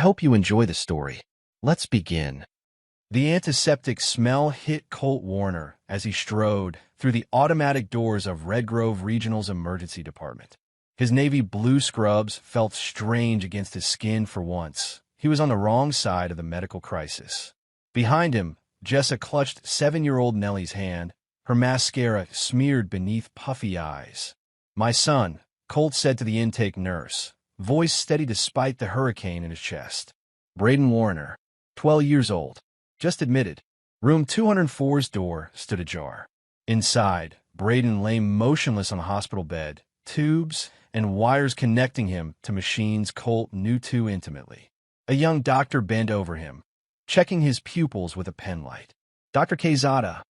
hope you enjoy the story. Let's begin. The antiseptic smell hit Colt Warner as he strode through the automatic doors of Red Grove Regional's emergency department. His navy blue scrubs felt strange against his skin for once. He was on the wrong side of the medical crisis. Behind him, Jessa clutched 7-year-old Nellie's hand, her mascara smeared beneath puffy eyes. "My son," Colt said to the intake nurse, voice steady despite the hurricane in his chest. "Braden Warner, 12 years old, just admitted." Room 204's door stood ajar. Inside, Braden lay motionless on the hospital bed, tubes and wires connecting him to machines Colt knew too intimately. A young doctor bent over him, checking his pupils with a penlight. "Dr. Quezada?"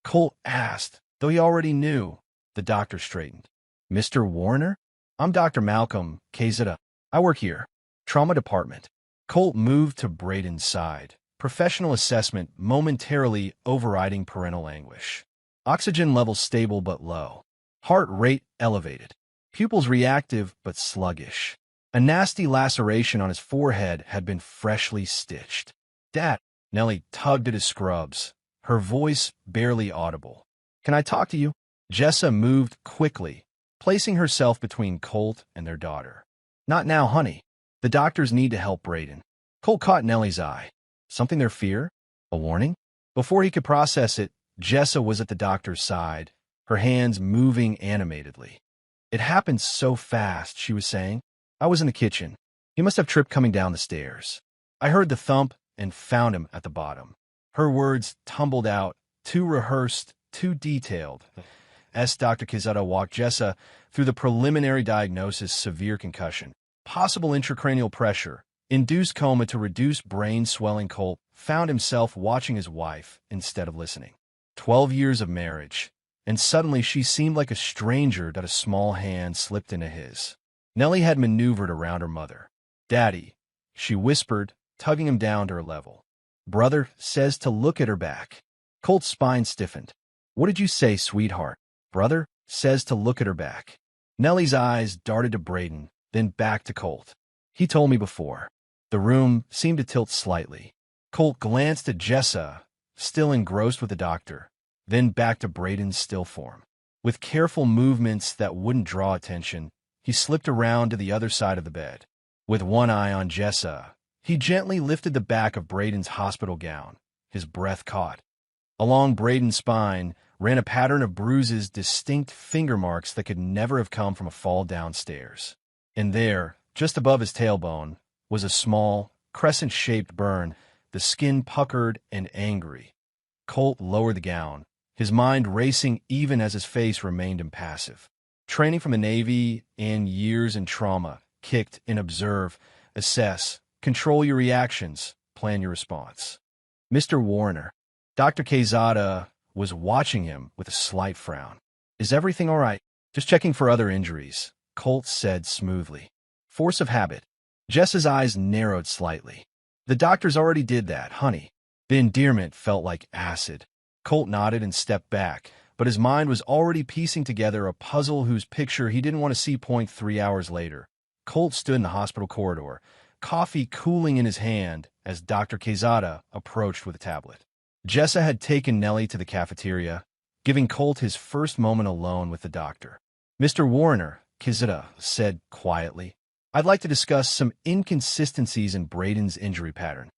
Colt asked, though he already knew. The doctor straightened. "Mr. Warner? I'm Dr. Malcolm Quezada. I work here. Trauma department." Colt moved to Braden's side, professional assessment momentarily overriding parental anguish. Oxygen levels stable but low. Heart rate elevated. Pupils reactive but sluggish. A nasty laceration on his forehead had been freshly stitched. "Dad," Nellie tugged at his scrubs, her voice barely audible. "Can I talk to you?" Jessa moved quickly, placing herself between Colt and their daughter. "Not now, honey. The doctors need to help Braden." Colt caught Nellie's eye. Something there fear? A warning? Before he could process it, Jessa was at the doctor's side, her hands moving animatedly. "It happened so fast," she was saying. "I was in the kitchen. He must have tripped coming down the stairs. I heard the thump and found him at the bottom." Her words tumbled out, too rehearsed, too detailed. As Dr. Quezada walked Jessa through the preliminary diagnosis: severe concussion, possible intracranial pressure, induced coma to reduce brain swelling. Colt found himself watching his wife instead of listening. 12 years of marriage, and suddenly she seemed like a stranger that a small hand slipped into his. Nellie had maneuvered around her mother. "Daddy," she whispered, tugging him down to her level. "Brother says to look at her back." Colt's spine stiffened. "What did you say, sweetheart?" "Brother says to look at her back." Nellie's eyes darted to Braden, then back to Colt. "He told me before." The room seemed to tilt slightly. Colt glanced at Jessa, still engrossed with the doctor, then back to Braden's still form. With careful movements that wouldn't draw attention, he slipped around to the other side of the bed. With one eye on Jessa, he gently lifted the back of Braden's hospital gown, his breath caught. Along Braden's spine ran a pattern of bruises, distinct finger marks that could never have come from a fall downstairs. And there, just above his tailbone, was a small, crescent-shaped burn, the skin puckered and angry. Colt lowered the gown, his mind racing even as his face remained impassive. Training from the Navy and years in trauma kicked in: observe, assess, control your reactions, plan your response. "Mr. Warner." Dr. Quezada was watching him with a slight frown. "Is everything all right?" "Just checking for other injuries," Colt said smoothly. "Force of habit." Jess's eyes narrowed slightly. "The doctors already did that, honey." The endearment felt like acid. Colt nodded and stepped back, but his mind was already piecing together a puzzle whose picture he didn't want to see. 3 hours later, Colt stood in the hospital corridor, coffee cooling in his hand as Dr. Quezada approached with a tablet. Jessa had taken Nellie to the cafeteria, giving Colt his first moment alone with the doctor. "Mr. Warner," Quezada said quietly, "I'd like to discuss some inconsistencies in Braden's injury pattern."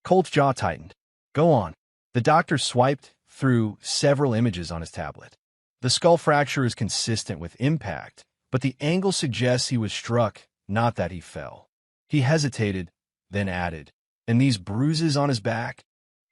Colt's jaw tightened. "Go on." The doctor swiped through several images on his tablet. "The skull fracture is consistent with impact, but the angle suggests he was struck, not that he fell." He hesitated, then added, "And these bruises on his back?"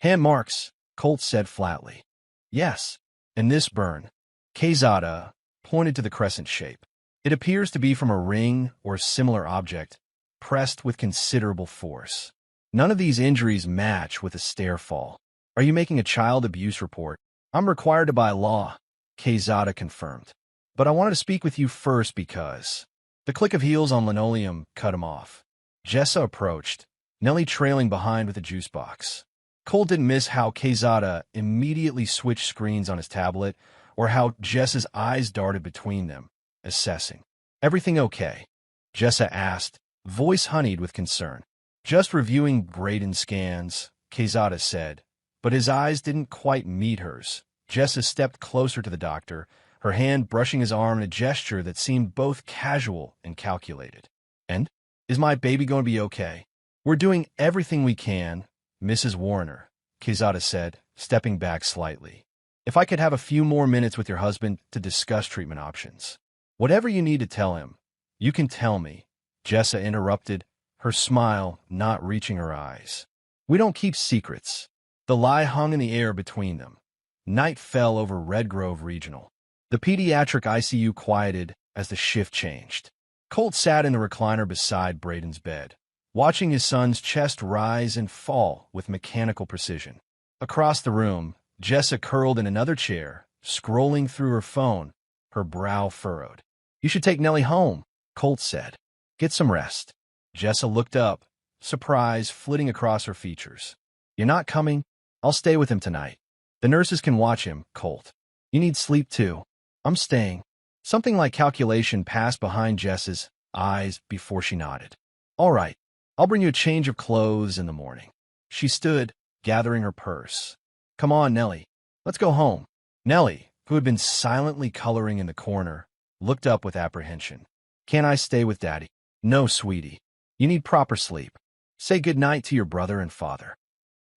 "Hand marks," Colt said flatly. "Yes, and this burn." Quezada pointed to the crescent shape. "It appears to be from a ring or similar object, pressed with considerable force. None of these injuries match with a stair fall." "Are you making a child abuse report?" "I'm required to by law," Quezada confirmed. "But I wanted to speak with you first because—" The click of heels on linoleum cut him off. Jessa approached, Nellie trailing behind with a juice box. Colt didn't miss how Quezada immediately switched screens on his tablet, or how Jessa's eyes darted between them, assessing. "Everything okay?" Jessa asked, voice honeyed with concern. Just reviewing Braden's scans, Quezada said, but his eyes didn't quite meet hers. Jessa stepped closer to the doctor, her hand brushing his arm in a gesture that seemed both casual and calculated. "And? Is my baby going to be okay?" "We're doing everything we can, Mrs. Warner," Quezada said, stepping back slightly. "If I could have a few more minutes with your husband to discuss treatment options." "Whatever you need to tell him, you can tell me," Jessa interrupted, her smile not reaching her eyes. "We don't keep secrets." The lie hung in the air between them. Night fell over Red Grove Regional. The pediatric ICU quieted as the shift changed. Colt sat in the recliner beside Braden's bed, watching his son's chest rise and fall with mechanical precision. Across the room, Jessa curled in another chair, scrolling through her phone, her brow furrowed. "You should take Nellie home," Colt said. "Get some rest." Jessa looked up, surprise flitting across her features. "You're not coming? I'll stay with him tonight. The nurses can watch him, Colt. You need sleep too." "I'm staying." Something like calculation passed behind Jessa's eyes before she nodded. "All right, I'll bring you a change of clothes in the morning." She stood, gathering her purse. "Come on, Nellie. Let's go home." Nellie, who had been silently coloring in the corner, looked up with apprehension. "Can't I stay with Daddy?" "No, sweetie. You need proper sleep. Say good night to your brother and father."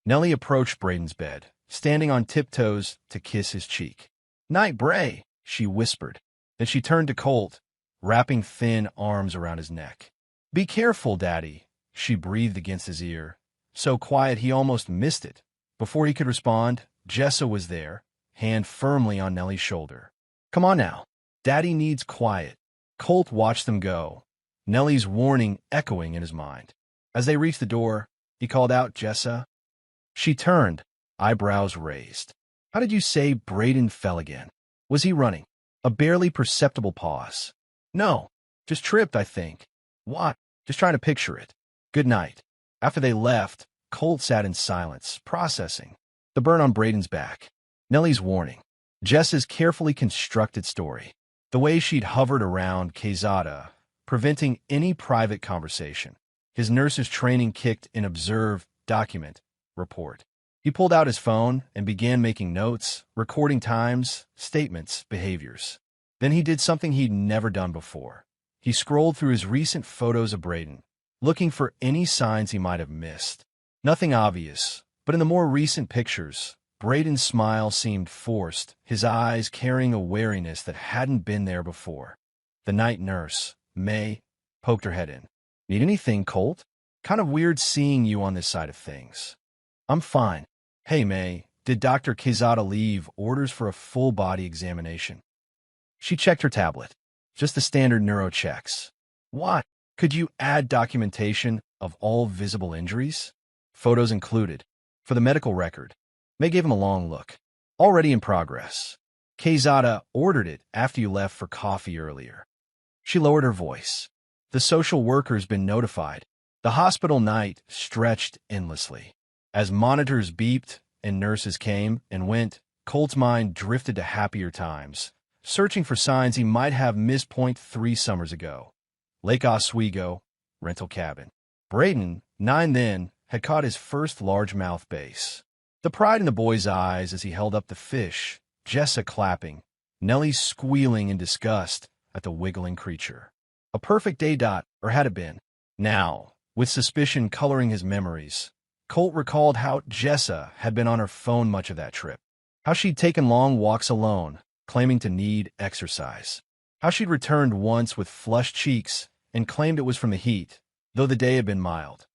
Nellie approached Braden's bed, standing on tiptoes to kiss his cheek. "Night, Bray," she whispered. Then she turned to Colt, wrapping thin arms around his neck. "Be careful, Daddy," she breathed against his ear, so quiet he almost missed it. Before he could respond, Jessa was there, hand firmly on Nellie's shoulder. "Come on now. Daddy needs quiet." Colt watched them go, Nellie's warning echoing in his mind. As they reached the door, he called out, "Jessa." She turned, eyebrows raised. "How did you say Braden fell again? Was he running?" A barely perceptible pause. "No, just tripped, I think." "What?" "Just trying to picture it." "Good night." After they left, Colt sat in silence, processing. The burn on Braden's back, Nellie's warning, Jessa's carefully constructed story, the way she'd hovered around Quezada, preventing any private conversation. His nurse's training kicked in observe, document, report. He pulled out his phone and began making notes, recording times, statements, behaviors. Then he did something he'd never done before. He scrolled through his recent photos of Braden, looking for any signs he might have missed. Nothing obvious, but in the more recent pictures, Braden's smile seemed forced, his eyes carrying a wariness that hadn't been there before. The night nurse, May, poked her head in. "Need anything, Colt? Kind of weird seeing you on this side of things." "I'm fine." "Hey, May, did Dr. Quezada leave orders for a full-body examination?" She checked her tablet. "Just the standard neuro checks." "What? Could you add documentation of all visible injuries?" "Photos included. For the medical record." May gave him a long look. "Already in progress. Quezada ordered it after you left for coffee earlier." She lowered her voice. "The social worker's been notified." The hospital night stretched endlessly. As monitors beeped and nurses came and went, Colt's mind drifted to happier times, searching for signs he might have missed 3 summers ago. Lake Oswego, rental cabin. Braden, 9 then, had caught his first largemouth bass. The pride in the boy's eyes as he held up the fish, Jessa clapping, Nellie squealing in disgust at the wiggling creature. A perfect day, or had it been? Now, with suspicion coloring his memories, Colt recalled how Jessa had been on her phone much of that trip, how she'd taken long walks alone, claiming to need exercise, how she'd returned once with flushed cheeks and claimed it was from the heat, though the day had been mild.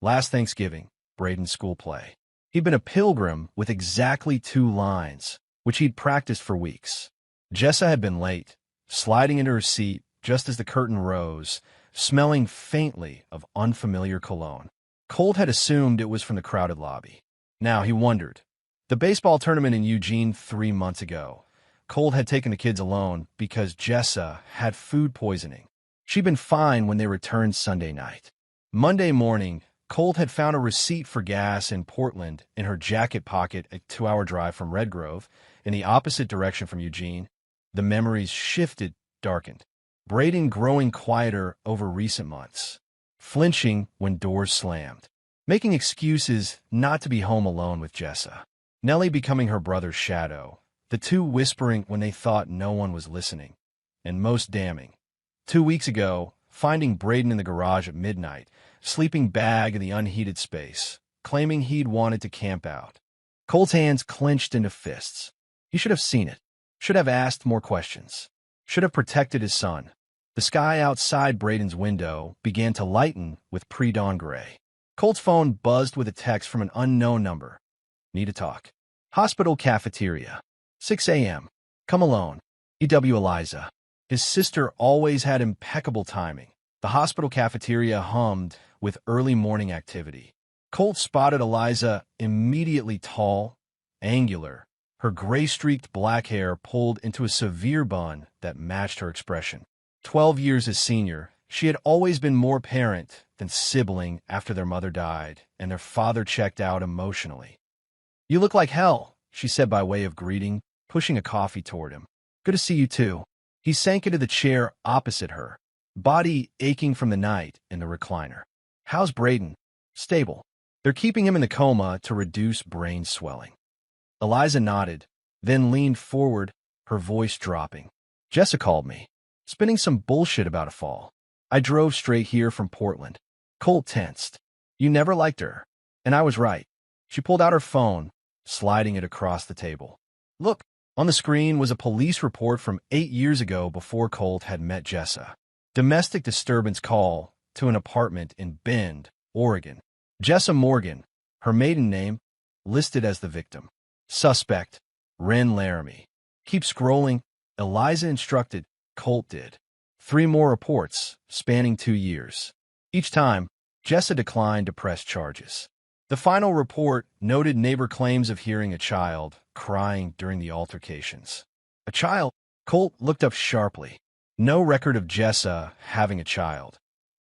Last Thanksgiving, Braden's school play. He'd been a pilgrim with exactly 2 lines, which he'd practiced for weeks. Jessa had been late, sliding into her seat just as the curtain rose, smelling faintly of unfamiliar cologne. Colt had assumed it was from the crowded lobby. Now he wondered. The baseball tournament in Eugene 3 months ago, Colt had taken the kids alone because Jessa had food poisoning. She'd been fine when they returned Sunday night. Monday morning, Colt had found a receipt for gas in Portland in her jacket pocket, a 2-hour drive from Red Grove, in the opposite direction from Eugene. The memories shifted, darkened. Braden growing quieter over recent months. flinching when doors slammed, making excuses not to be home alone with Jessa. Nellie becoming her brother's shadow, the two whispering when they thought no one was listening. And most damning, 2 weeks ago, finding Braden in the garage at midnight, sleeping bag in the unheated space, claiming he'd wanted to camp out. Colt's hands clenched into fists. He should have seen it, should have asked more questions, should have protected his son. The sky outside Braden's window began to lighten with pre-dawn gray. Colt's phone buzzed with a text from an unknown number. Need to talk. Hospital cafeteria. 6 a.m. Come alone. E.W. Eliza. His sister always had impeccable timing. The hospital cafeteria hummed with early morning activity. Colt spotted Eliza, immediately tall, angular, her gray-streaked black hair pulled into a severe bun that matched her expression. 12 years his senior, she had always been more parent than sibling after their mother died and their father checked out emotionally. "You look like hell," she said by way of greeting, pushing a coffee toward him. "Good to see you too." He sank into the chair opposite her, body aching from the night in the recliner. "How's Braden?" "Stable. They're keeping him in the coma to reduce brain swelling." Eliza nodded, then leaned forward, her voice dropping. "Jessa called me, spinning some bullshit about a fall. I drove straight here from Portland." Colt tensed. "You never liked her." And I was right. She pulled out her phone, sliding it across the table. "Look." On the screen was a police report from 8 years ago before Colt had met Jessa. Domestic disturbance call to an apartment in Bend, Oregon. Jessa Morgan, her maiden name, listed as the victim. Suspect, Ren Laramie. Keep scrolling, Eliza instructed. Colt did. 3 more reports, spanning 2 years. Each time, Jessa declined to press charges. The final report noted neighbor claims of hearing a child crying during the altercations. A child? Colt looked up sharply. No record of Jessa having a child,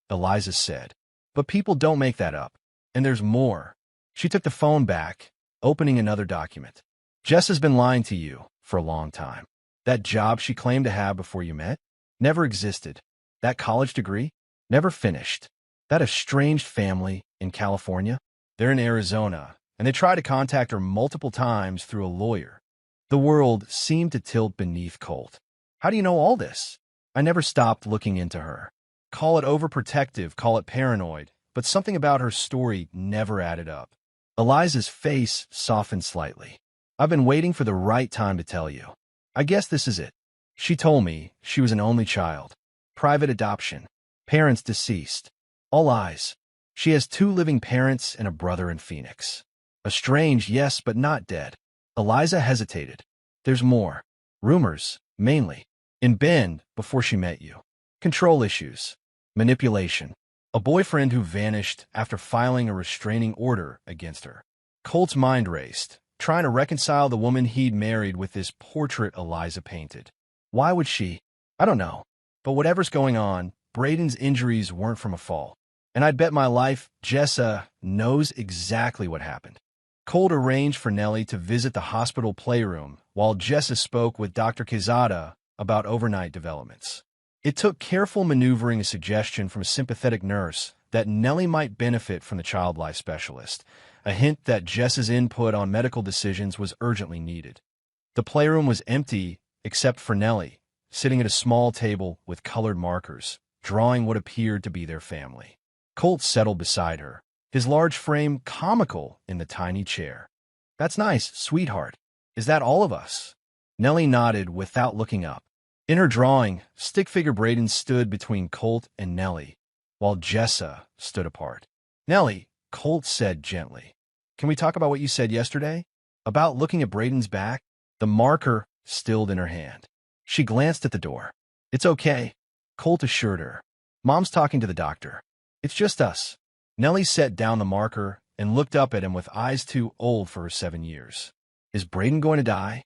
Eliza said. But people don't make that up. And there's more. She took the phone back, opening another document. Jessa's been lying to you for a long time. That job she claimed to have before you met never existed. That college degree never finished. That estranged family in California, they're in Arizona, and they tried to contact her multiple times through a lawyer. The world seemed to tilt beneath Colt. How do you know all this? I never stopped looking into her. Call it overprotective, call it paranoid, but something about her story never added up. Eliza's face softened slightly. I've been waiting for the right time to tell you. I guess this is it. She told me she was an only child. Private adoption. Parents deceased. All eyes. She has 2 living parents and a brother in Phoenix. Estranged, yes, but not dead. Eliza hesitated. There's more. Rumors, mainly. In Bend, before she met you. Control issues. Manipulation. A boyfriend who vanished after filing a restraining order against her. Colt's mind raced, trying to reconcile the woman he'd married with this portrait Eliza painted. Why would she? I don't know. But whatever's going on, Braden's injuries weren't from a fall. And I'd bet my life Jessa knows exactly what happened. Colt arranged for Nellie to visit the hospital playroom while Jessa spoke with Dr. Quezada about overnight developments. It took careful maneuvering a suggestion from a sympathetic nurse that Nellie might benefit from the child life specialist, a hint that Jessa's input on medical decisions was urgently needed. The playroom was empty except for Nellie, sitting at a small table with colored markers, drawing what appeared to be their family. Colt settled beside her, his large frame comical in the tiny chair. "That's nice, sweetheart. Is that all of us?" Nellie nodded without looking up. In her drawing, stick figure Braden stood between Colt and Nellie, while Jessa stood apart. "Nellie," Colt said gently, "can we talk about what you said yesterday? About looking at Braden's back?" The marker stilled in her hand. She glanced at the door. "It's okay," Colt assured her. "Mom's talking to the doctor. It's just us." Nellie set down the marker and looked up at him with eyes too old for her 7 years. "Is Braden going to die?"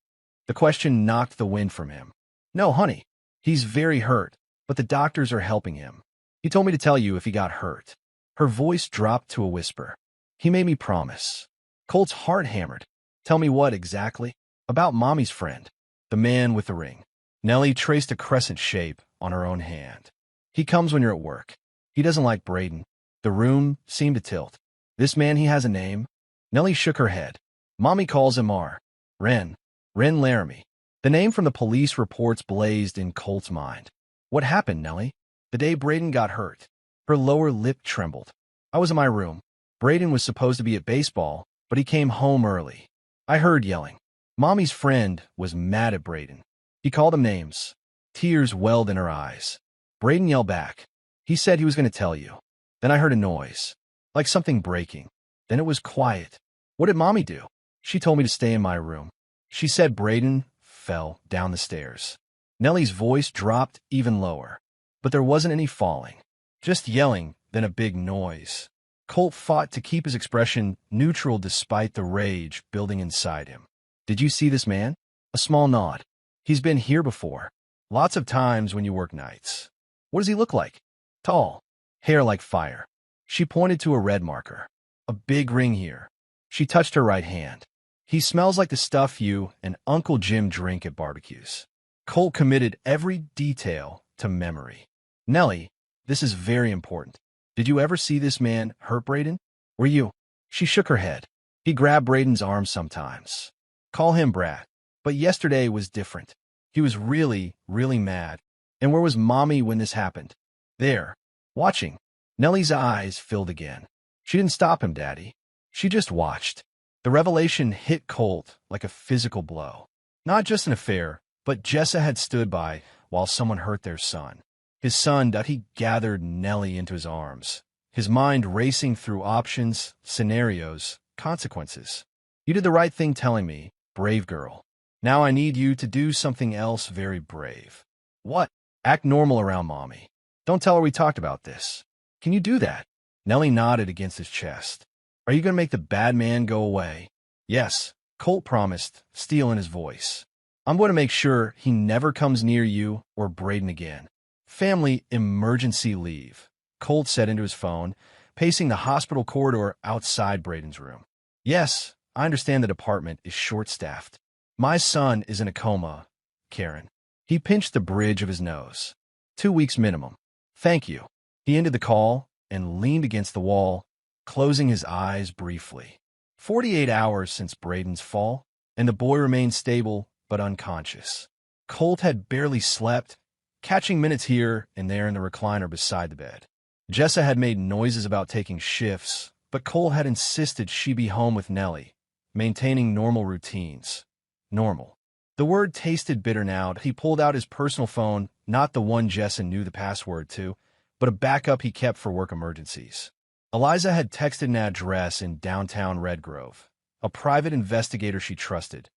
The question knocked the wind from him. "No, honey. He's very hurt, but the doctors are helping him. He told me to tell you if he got hurt." Her voice dropped to a whisper. "He made me promise." Colt's heart hammered. "Tell me what exactly?" "About Mommy's friend, the man with the ring." Nellie traced a crescent shape on her own hand. "He comes when you're at work. He doesn't like Braden. The room seemed to tilt. This man, he has a name? Nellie shook her head. Mommy calls him R. Ren. Ren Laramie. The name from the police reports blazed in Colt's mind. What happened, Nellie? The day Braden got hurt. Her lower lip trembled. I was in my room. Braden was supposed to be at baseball, but he came home early. I heard yelling. Mommy's friend was mad at Braden. He called him names. Tears welled in her eyes. Braden yelled back. He said he was going to tell you. Then I heard a noise, like something breaking. Then it was quiet. What did Mommy do? She told me to stay in my room. She said Braden fell down the stairs. Nellie's voice dropped even lower, but there wasn't any falling. Just yelling, then a big noise. Colt fought to keep his expression neutral despite the rage building inside him. Did you see this man? A small nod. He's been here before. Lots of times when you work nights. What does he look like? Tall. Hair like fire. She pointed to a red marker. A big ring here. She touched her right hand. He smells like the stuff you and Uncle Jim drink at barbecues. Colt committed every detail to memory. Nellie, this is very important. Did you ever see this man hurt Braden? Were you? She shook her head. He grabbed Braden's arm sometimes. Call him Brad. But yesterday was different. He was really, really mad. And where was Mommy when this happened? There. Watching. Nellie's eyes filled again. She didn't stop him, Daddy. She just watched. The revelation hit Colt like a physical blow. Not just an affair, but Jessa had stood by while someone hurt their son. His son, that he gathered Nellie into his arms, his mind racing through options, scenarios, consequences. You did the right thing telling me, brave girl. Now I need you to do something else very brave. What? Act normal around Mommy. Don't tell her we talked about this. Can you do that? Nellie nodded against his chest. Are you going to make the bad man go away? Yes, Colt promised, steel in his voice. I'm going to make sure he never comes near you or Braden again. Family emergency leave, Colt said into his phone, pacing the hospital corridor outside Braden's room. Yes, I understand the department is short-staffed. My son is in a coma, Karen. He pinched the bridge of his nose. 2 weeks minimum. Thank you. He ended the call and leaned against the wall, closing his eyes briefly. 48 hours since Braden's fall, and the boy remained stable but unconscious. Colt had barely slept, catching minutes here and there in the recliner beside the bed. Jessa had made noises about taking shifts, but Colt had insisted she be home with Nellie, maintaining normal routines. Normal. The word tasted bitter now. He pulled out his personal phone, not the one Jessa knew the password to, but a backup he kept for work emergencies. Eliza had texted an address in downtown Red Grove, a private investigator she trusted.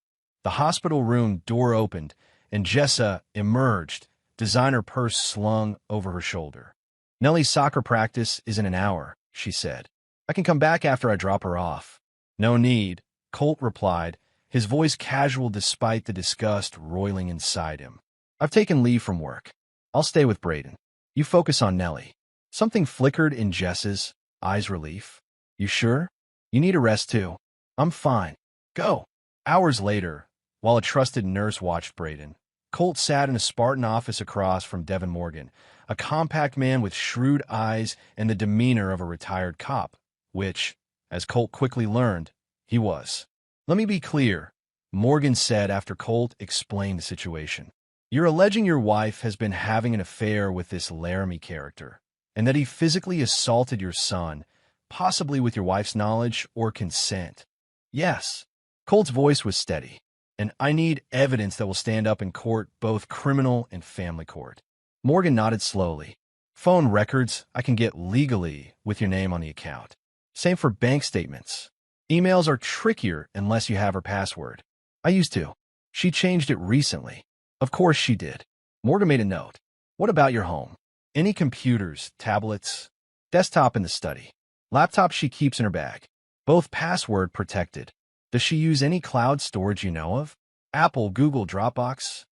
The hospital room door opened, and Jessa emerged, designer purse slung over her shoulder. Nellie's soccer practice is in an hour, she said. I can come back after I drop her off. No need, Colt replied, his voice casual despite the disgust roiling inside him. I've taken leave from work. I'll stay with Braden. You focus on Nellie. Something flickered in Jessa's eyes relief. You sure? You need a rest too. I'm fine. Go. Hours later, while a trusted nurse watched Braden, Colt sat in a Spartan office across from Devin Morgan, a compact man with shrewd eyes and the demeanor of a retired cop, which, as Colt quickly learned, he was. Let me be clear, Morgan said after Colt explained the situation. You're alleging your wife has been having an affair with this Laramie character, and that he physically assaulted your son, possibly with your wife's knowledge or consent. Yes. Colt's voice was steady, and I need evidence that will stand up in court, both criminal and family court. Morgan nodded slowly. Phone records I can get legally with your name on the account. Same for bank statements. Emails are trickier unless you have her password. I used to. She changed it recently. Of course she did. Morgan made a note. What about your home? Any computers, tablets? Desktop in the study. Laptop she keeps in her bag. Both password protected. Does she use any cloud storage you know of? Apple, Google, Dropbox?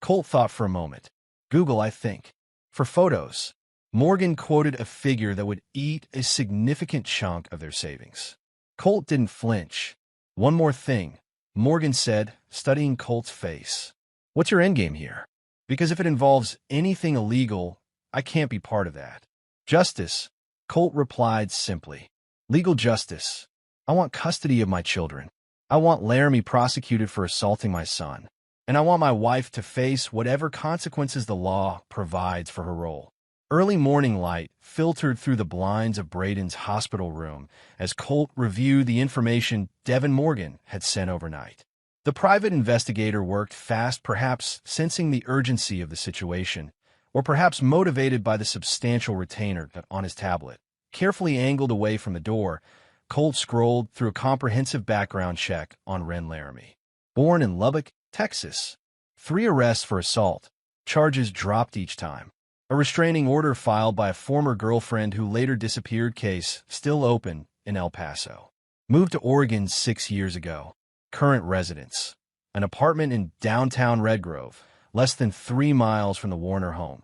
Colt thought for a moment. Google, I think. For photos. Morgan quoted a figure that would eat a significant chunk of their savings. Colt didn't flinch. One more thing, Morgan said, studying Colt's face. What's your endgame here? Because if it involves anything illegal, I can't be part of that. Justice, Colt replied simply, "Legal justice. I want custody of my children. I want Laramie prosecuted for assaulting my son. And I want my wife to face whatever consequences the law provides for her role." Early morning light filtered through the blinds of Braden's hospital room as Colt reviewed the information Devin Morgan had sent overnight. The private investigator worked fast, perhaps sensing the urgency of the situation, or perhaps motivated by the substantial retainer on his tablet. Carefully angled away from the door, Colt scrolled through a comprehensive background check on Ren Laramie. Born in Lubbock, Texas. 3 arrests for assault. Charges dropped each time. A restraining order filed by a former girlfriend who later disappeared, case still open in El Paso. Moved to Oregon 6 years ago. Current residence. An apartment in downtown Red Grove, less than 3 miles from the Warner home.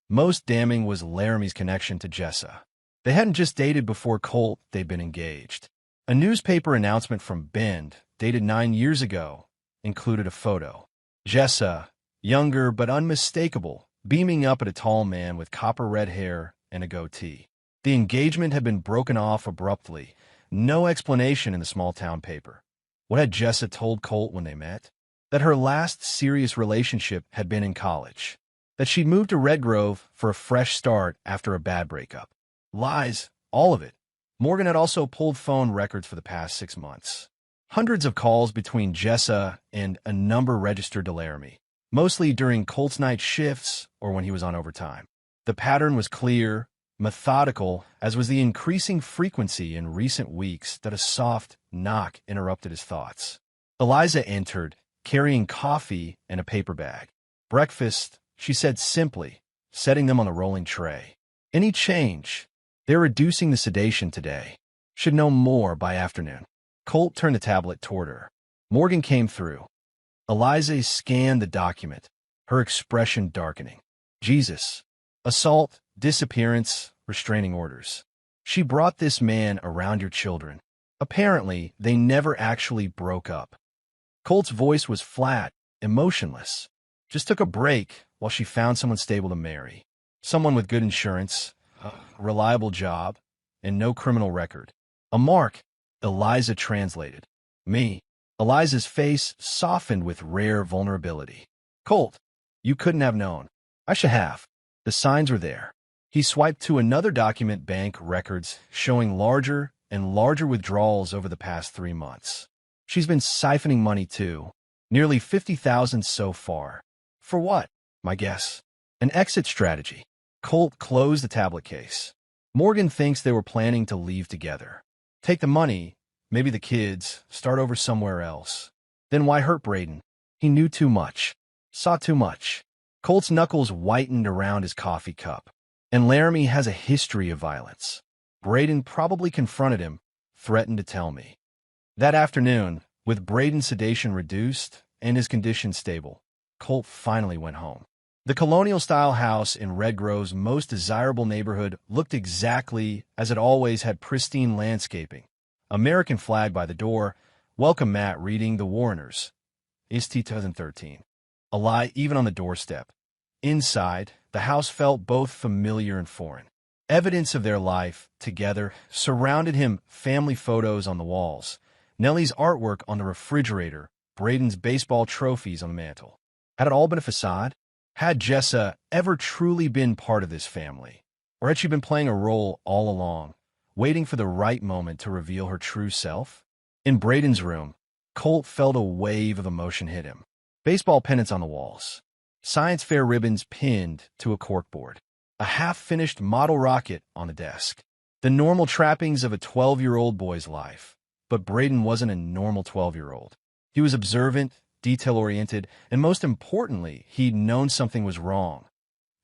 Most damning was Laramie's connection to Jessa. They hadn't just dated before Colt, they'd been engaged. A newspaper announcement from Bend, dated 9 years ago, included a photo. Jessa, younger but unmistakable, beaming up at a tall man with copper-red hair and a goatee. The engagement had been broken off abruptly, no explanation in the small-town paper. What had Jessa told Colt when they met? That her last serious relationship had been in college. That she'd moved to Red Grove for a fresh start after a bad breakup. Lies, all of it. Morgan had also pulled phone records for the past 6 months. Hundreds of calls between Jessa and a number registered to Laramie, mostly during Colt's night shifts or when he was on overtime. The pattern was clear, methodical, as was the increasing frequency in recent weeks that a soft knock interrupted his thoughts. Eliza entered, carrying coffee and a paper bag. "Breakfast," she said simply, setting them on the rolling tray. "Any change? They're reducing the sedation today. Should know more by afternoon." Colt turned the tablet toward her. Morgan came through. Eliza scanned the document, her expression darkening. Jesus. Assault, disappearance, restraining orders. She brought this man around your children. Apparently, they never actually broke up. Colt's voice was flat, emotionless. Just took a break while she found someone stable to marry. Someone with good insurance, a reliable job, and no criminal record. A mark, Eliza translated. Me. Eliza's face softened with rare vulnerability. "Colt, you couldn't have known. I should have." The signs were there. He swiped to another document, bank records, showing larger and larger withdrawals over the past 3 months. She's been siphoning money too. Nearly $50,000 so far. For what? My guess. An exit strategy. Colt closed the tablet case. Morgan thinks they were planning to leave together. Take the money, maybe the kids, start over somewhere else. Then why hurt Braden? He knew too much. Saw too much. Colt's knuckles whitened around his coffee cup. And Laramie has a history of violence. Braden probably confronted him, threatened to tell me. That afternoon, with Braden's sedation reduced and his condition stable, Colt finally went home. The colonial-style house in Red Grove's most desirable neighborhood looked exactly as it always had: pristine landscaping, American flag by the door, welcome mat reading "The Warners," is 2013. A lie even on the doorstep. Inside, the house felt both familiar and foreign. Evidence of their life together surrounded him, family photos on the walls, Nellie's artwork on the refrigerator, Braden's baseball trophies on the mantel. Had it all been a facade? Had Jessa ever truly been part of this family? Or had she been playing a role all along, waiting for the right moment to reveal her true self? In Braden's room, Colt felt a wave of emotion hit him. Baseball pennants on the walls. Science fair ribbons pinned to a corkboard. A half-finished model rocket on the desk. The normal trappings of a 12-year-old boy's life. But Braden wasn't a normal 12-year-old. He was observant, detail-oriented, and most importantly, he'd known something was wrong.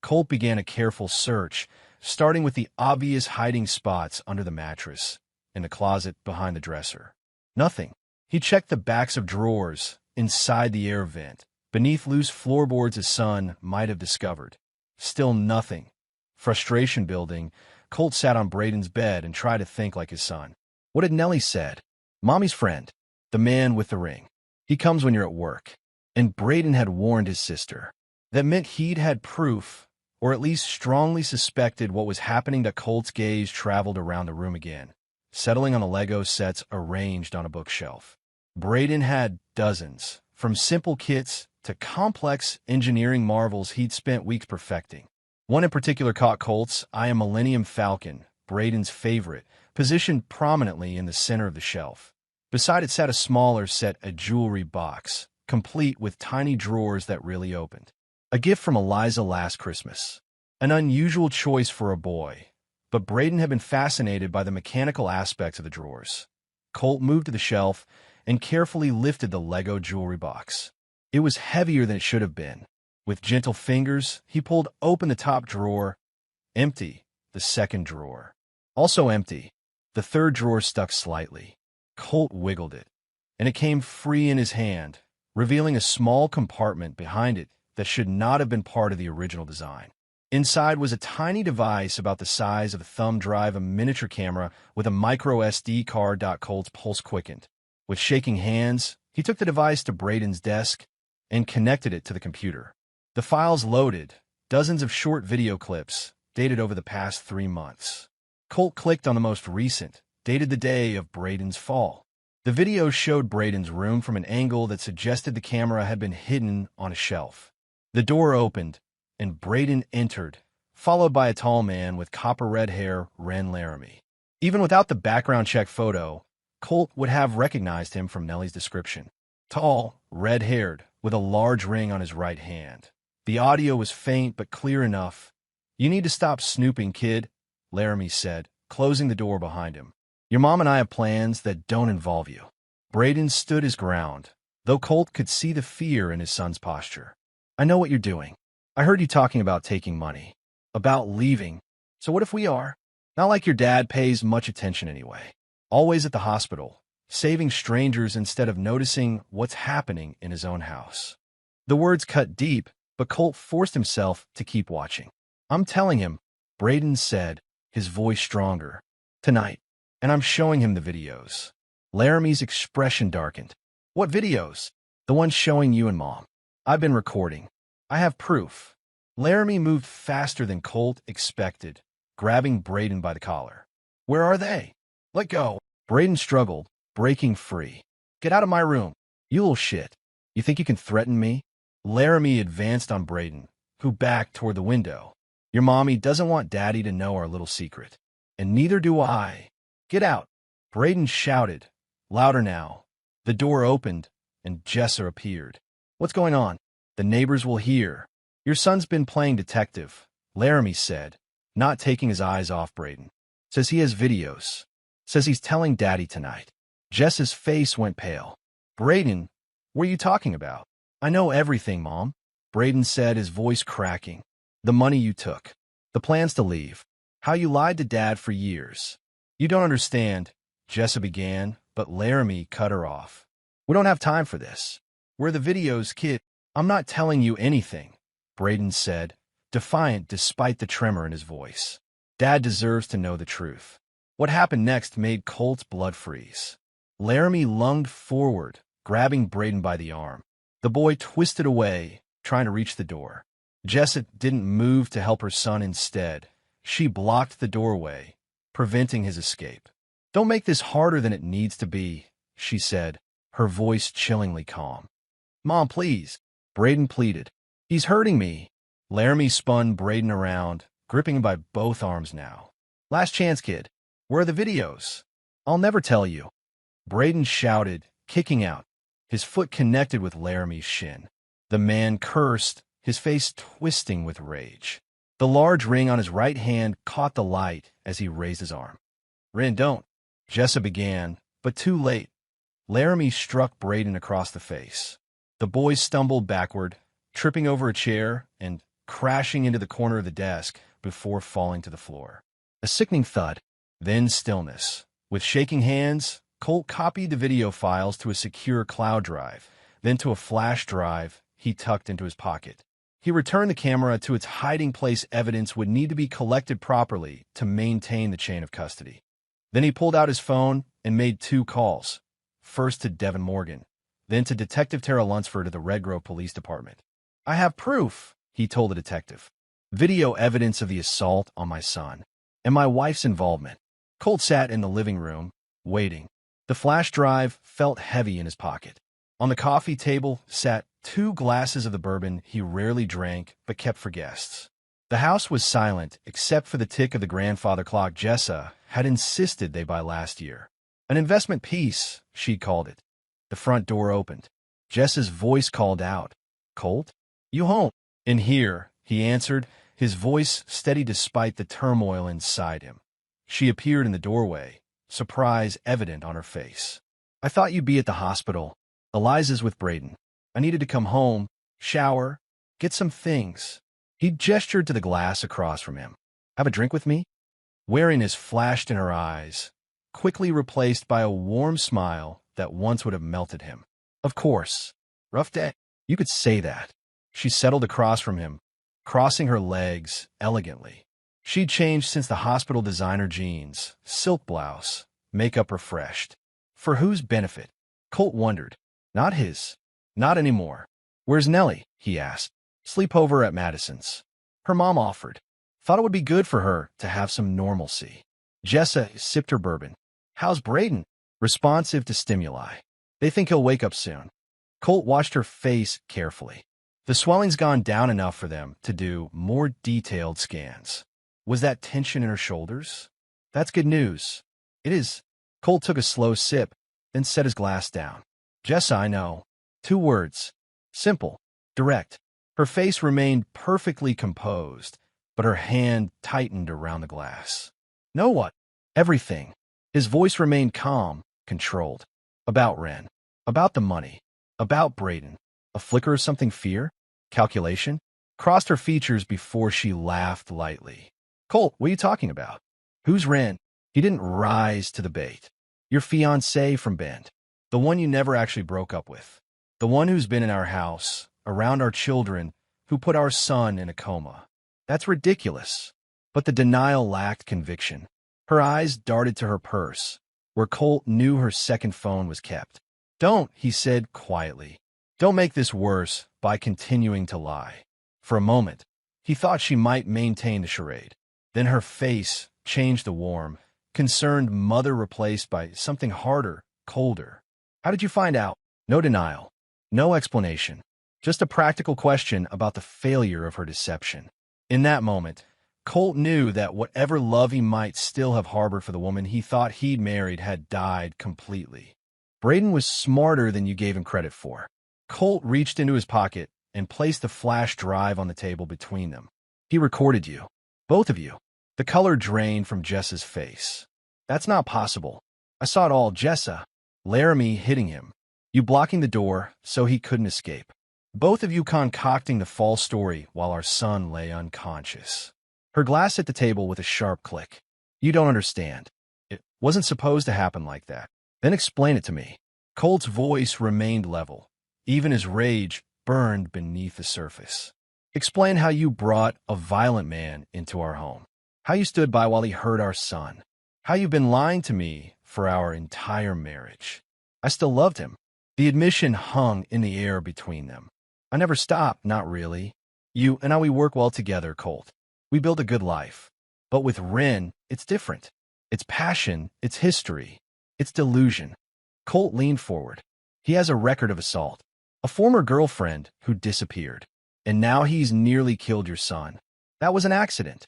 Colt began a careful search, starting with the obvious hiding spots under the mattress, in the closet behind the dresser. Nothing. He checked the backs of drawers, inside the air vent, beneath loose floorboards his son might have discovered. Still nothing. Frustration building, Colt sat on Braden's bed and tried to think like his son. What had Nellie said? Mommy's friend. The man with the ring. He comes when you're at work. And Braden had warned his sister. That meant he'd had proof, or at least strongly suspected what was happening. Colt's gaze traveled around the room again, settling on the Lego sets arranged on a bookshelf. Braden had dozens, from simple kits to complex engineering marvels he'd spent weeks perfecting. One in particular caught Colt's eye: a Millennium Falcon, Braden's favorite, positioned prominently in the center of the shelf. Beside it sat a smaller set, a jewelry box, complete with tiny drawers that really opened. A gift from Eliza last Christmas. An unusual choice for a boy, but Braden had been fascinated by the mechanical aspects of the drawers. Colt moved to the shelf and carefully lifted the Lego jewelry box. It was heavier than it should have been. With gentle fingers, he pulled open the top drawer. Empty. The second drawer. Also empty. The third drawer stuck slightly. Colt wiggled it, and it came free in his hand, revealing a small compartment behind it that should not have been part of the original design. Inside was a tiny device about the size of a thumb drive, a miniature camera with a micro SD card. Colt's pulse quickened. With shaking hands, he took the device to Braden's desk and connected it to the computer. The files loaded, dozens of short video clips, dated over the past 3 months. Colt clicked on the most recent, dated the day of Braden's fall. The video showed Braden's room from an angle that suggested the camera had been hidden on a shelf. The door opened, and Braden entered, followed by a tall man with copper-red hair, Ren Laramie. Even without the background check photo, Colt would have recognized him from Nellie's description. Tall, red-haired, with a large ring on his right hand. The audio was faint but clear enough. "You need to stop snooping, kid," Laramie said, closing the door behind him. "Your mom and I have plans that don't involve you." Braden stood his ground, though Colt could see the fear in his son's posture. "I know what you're doing. I heard you talking about taking money. About leaving. So what if we are? Not like your dad pays much attention anyway. Always at the hospital, saving strangers instead of noticing what's happening in his own house." The words cut deep, but Colt forced himself to keep watching. "I'm telling him," Braden said, his voice stronger. "Tonight. And I'm showing him the videos." Laramie's expression darkened. "What videos?" "The ones showing you and Mom. I've been recording. I have proof." Laramie moved faster than Colt expected, grabbing Braden by the collar. "Where are they?" "Let go." Braden struggled, breaking free. "Get out of my room. You little shit. You think you can threaten me?" Laramie advanced on Braden, who backed toward the window. "Your mommy doesn't want Daddy to know our little secret. And neither do I. Get out." Braden shouted, louder now. The door opened, and Jessa appeared. "What's going on?" "The neighbors will hear. Your son's been playing detective," Laramie said, not taking his eyes off Braden. "Says he has videos. Says he's telling Daddy tonight." Jessa's face went pale. "Braden, what are you talking about?" "I know everything, Mom," Braden said, his voice cracking. "The money you took. The plans to leave. How you lied to Dad for years." "You don't understand," Jessa began, but Laramie cut her off. "We don't have time for this. Where are the videos, kid?" "I'm not telling you anything," Braden said, defiant despite the tremor in his voice. "Dad deserves to know the truth." What happened next made Colt's blood freeze. Laramie lunged forward, grabbing Braden by the arm. The boy twisted away, trying to reach the door. Jessa didn't move to help her son instead. She blocked the doorway, preventing his escape. "Don't make this harder than it needs to be," she said, her voice chillingly calm. "Mom, please," Braden pleaded. "He's hurting me." Laramie spun Braden around, gripping him by both arms now. "Last chance, kid. Where are the videos?" "I'll never tell you," Braden shouted, kicking out. His foot connected with Laramie's shin. The man cursed, his face twisting with rage. The large ring on his right hand caught the light as he raised his arm. "Ren, don't," Jessa began, but too late. Laramie struck Braden across the face. The boy stumbled backward, tripping over a chair and crashing into the corner of the desk before falling to the floor. A sickening thud, then stillness. With shaking hands, Colt copied the video files to a secure cloud drive, then to a flash drive he tucked into his pocket. He returned the camera to its hiding place. Evidence would need to be collected properly to maintain the chain of custody. Then he pulled out his phone and made 2 calls, first to Devin Morgan, then to Detective Tara Lunsford of the Red Grove Police Department. "I have proof," he told the detective. Video evidence of the assault on my son and my wife's involvement. Colt sat in the living room, waiting. The flash drive felt heavy in his pocket. On the coffee table sat 2 glasses of the bourbon he rarely drank but kept for guests. The house was silent except for the tick of the grandfather clock Jessa had insisted they buy last year. An investment piece, she called it. The front door opened. Jessa's voice called out, "Colt? You home?" "In here," he answered, his voice steady despite the turmoil inside him. She appeared in the doorway, surprise evident on her face. "I thought you'd be at the hospital. Eliza's with Braden. I needed to come home, shower, get some things." He gestured to the glass across from him. "Have a drink with me?" Wariness flashed in her eyes, quickly replaced by a warm smile that once would have melted him. "Of course. Rough day." "You could say that." She settled across from him, crossing her legs elegantly. She'd changed since the hospital designer jeans, silk blouse, makeup refreshed. For whose benefit? Colt wondered. Not his. Not anymore. "Where's Nellie?" he asked. "Sleepover at Madison's. Her mom offered. Thought it would be good for her to have some normalcy." Jessa sipped her bourbon. "How's Braden?" Responsive to stimuli. "They think he'll wake up soon." Colt watched her face carefully. The swelling's gone down enough for them to do more detailed scans. Was that tension in her shoulders? "That's good news." "It is." Colt took a slow sip, then set his glass down. "Jessa, I know." 2 words. Simple. Direct. Her face remained perfectly composed, but her hand tightened around the glass. "Know what?" "Everything." His voice remained calm, controlled. "About Wren. About the money. About Braden." A flicker of something fear? Calculation? Crossed her features before she laughed lightly. "Colt, what are you talking about?" "Who's Wren?" He didn't rise to the bait. "Your fiancé from Bend. The one you never actually broke up with. The one who's been in our house, around our children, who put our son in a coma." "That's ridiculous." But the denial lacked conviction. Her eyes darted to her purse, where Colt knew her second phone was kept. "Don't," he said quietly. "Don't make this worse by continuing to lie." For a moment, he thought she might maintain the charade. Then her face changed to warm, concerned mother replaced by something harder, colder. "How did you find out?" No denial. No explanation. Just a practical question about the failure of her deception. In that moment, Colt knew that whatever love he might still have harbored for the woman he thought he'd married had died completely. "Braden was smarter than you gave him credit for." Colt reached into his pocket and placed the flash drive on the table between them. "He recorded you. Both of you." The color drained from Jessa's face. "That's not possible. I saw it all, Jessa." "Laramie hitting him. You blocking the door so he couldn't escape. Both of you concocting the false story while our son lay unconscious." Her glass hit the table with a sharp click. "You don't understand. It wasn't supposed to happen like that." "Then explain it to me." Colt's voice remained level. Even his rage burned beneath the surface. "Explain how you brought a violent man into our home. How you stood by while he hurt our son. How you've been lying to me for our entire marriage." I still loved him. The admission hung in the air between them. "I never stopped, not really. You and I, we work well together, Colt. We built a good life. But with Wren, it's different. It's passion, it's history, it's delusion." Colt leaned forward. "He has a record of assault. A former girlfriend who disappeared. And now he's nearly killed your son. That was an accident."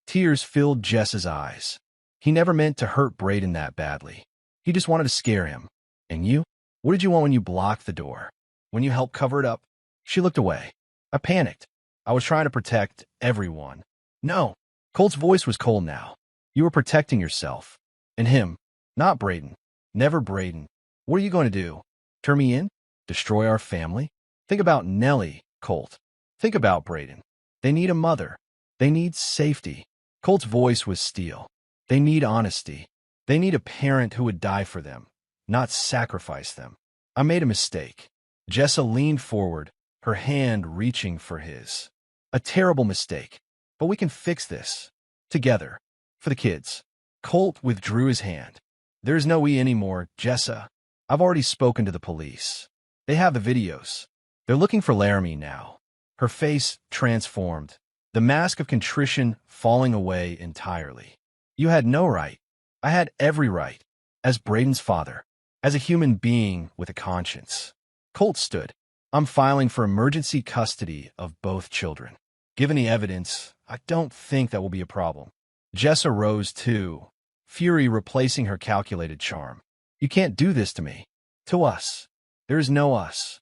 Tears filled Jess's eyes. "He never meant to hurt Braden that badly. He just wanted to scare him. And you? What did you want when you blocked the door? When you helped cover it up?" She looked away. "I panicked. I was trying to protect everyone." "No." Colt's voice was cold now. "You were protecting yourself. And him. Not Braden. Never Braden. What are you going to do? Turn me in? Destroy our family? Think about Nellie, Colt. Think about Braden. They need a mother. They need safety." Colt's voice was steel. "They need honesty. They need a parent who would die for them, not sacrifice them. I made a mistake." Jessa leaned forward, her hand reaching for his. "A terrible mistake. But we can fix this. Together. For the kids." Colt withdrew his hand. "There's no we anymore, Jessa. I've already spoken to the police. They have the videos. They're looking for Laramie now." Her face transformed. the mask of contrition falling away entirely. You had no right. I had every right. As Braden's father. As a human being with a conscience. Colt stood. I'm filing for emergency custody of both children. Given the evidence, I don't think that will be a problem. Jessa rose too, fury replacing her calculated charm. You can't do this to me. To us. There is no us.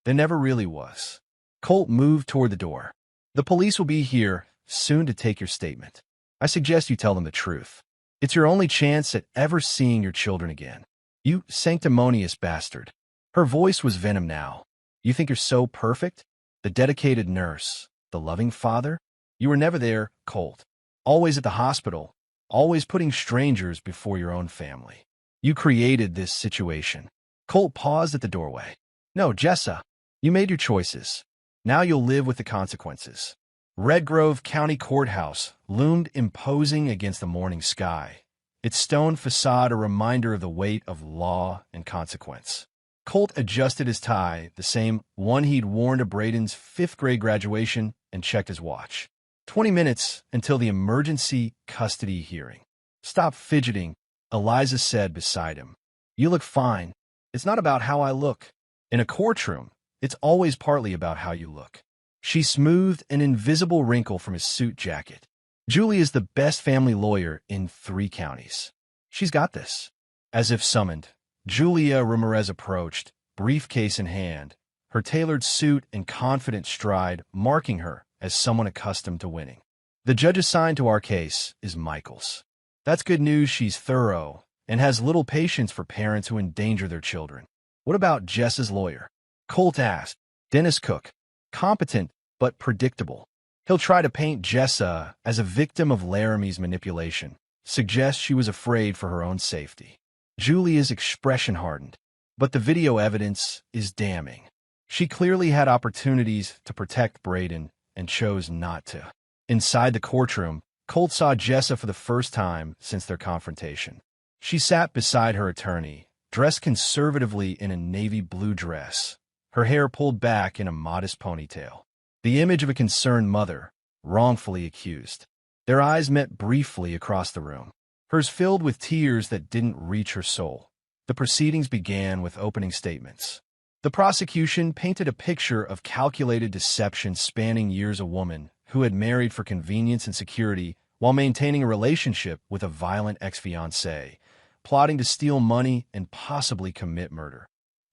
There never really was. Colt moved toward the door. The police will be here soon to take your statement. I suggest you tell them the truth. It's your only chance at ever seeing your children again. You sanctimonious bastard. Her voice was venom now. You think you're so perfect? The dedicated nurse, the loving father? You were never there, Colt. Always at the hospital, always putting strangers before your own family. You created this situation. Colt paused at the doorway. No, Jessa, you made your choices. Now you'll live with the consequences. Red Grove County Courthouse loomed imposing against the morning sky, its stone facade a reminder of the weight of law and consequence. Colt adjusted his tie, the same one he'd worn to Braden's fifth-grade graduation, and checked his watch. 20 minutes until the emergency custody hearing. Stop fidgeting, Eliza said beside him. You look fine. It's not about how I look. In a courtroom, it's always partly about how you look. She smoothed an invisible wrinkle from his suit jacket. Julie is the best family lawyer in 3 counties. She's got this. As if summoned, Julia Ramirez approached, briefcase in hand, her tailored suit and confident stride marking her as someone accustomed to winning. The judge assigned to our case is Michaels. That's good news. She's thorough and has little patience for parents who endanger their children. What about Jess's lawyer? Colt asked. Dennis Cook. Competent, but predictable. He'll try to paint Jessa as a victim of Laramie's manipulation, suggest she was afraid for her own safety. Julia's expression hardened, but the video evidence is damning. She clearly had opportunities to protect Braden and chose not to. Inside the courtroom, Colt saw Jessa for the first time since their confrontation. She sat beside her attorney, dressed conservatively in a navy blue dress, her hair pulled back in a modest ponytail. The image of a concerned mother, wrongfully accused. Their eyes met briefly across the room, hers filled with tears that didn't reach her soul. The proceedings began with opening statements. The prosecution painted a picture of calculated deception spanning years. A woman who had married for convenience and security while maintaining a relationship with a violent ex-fiancé, plotting to steal money and possibly commit murder.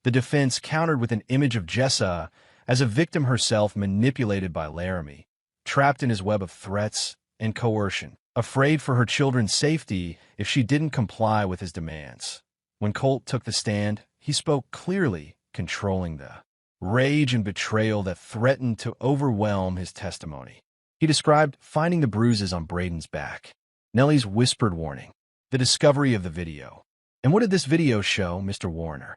The defense countered with an image of Jessa as a victim herself manipulated by Laramie, trapped in his web of threats and coercion, afraid for her children's safety if she didn't comply with his demands. When Colt took the stand, he spoke clearly, controlling the rage and betrayal that threatened to overwhelm his testimony. He described finding the bruises on Braden's back, Nellie's whispered warning, the discovery of the video. And what did this video show, Mr. Warner?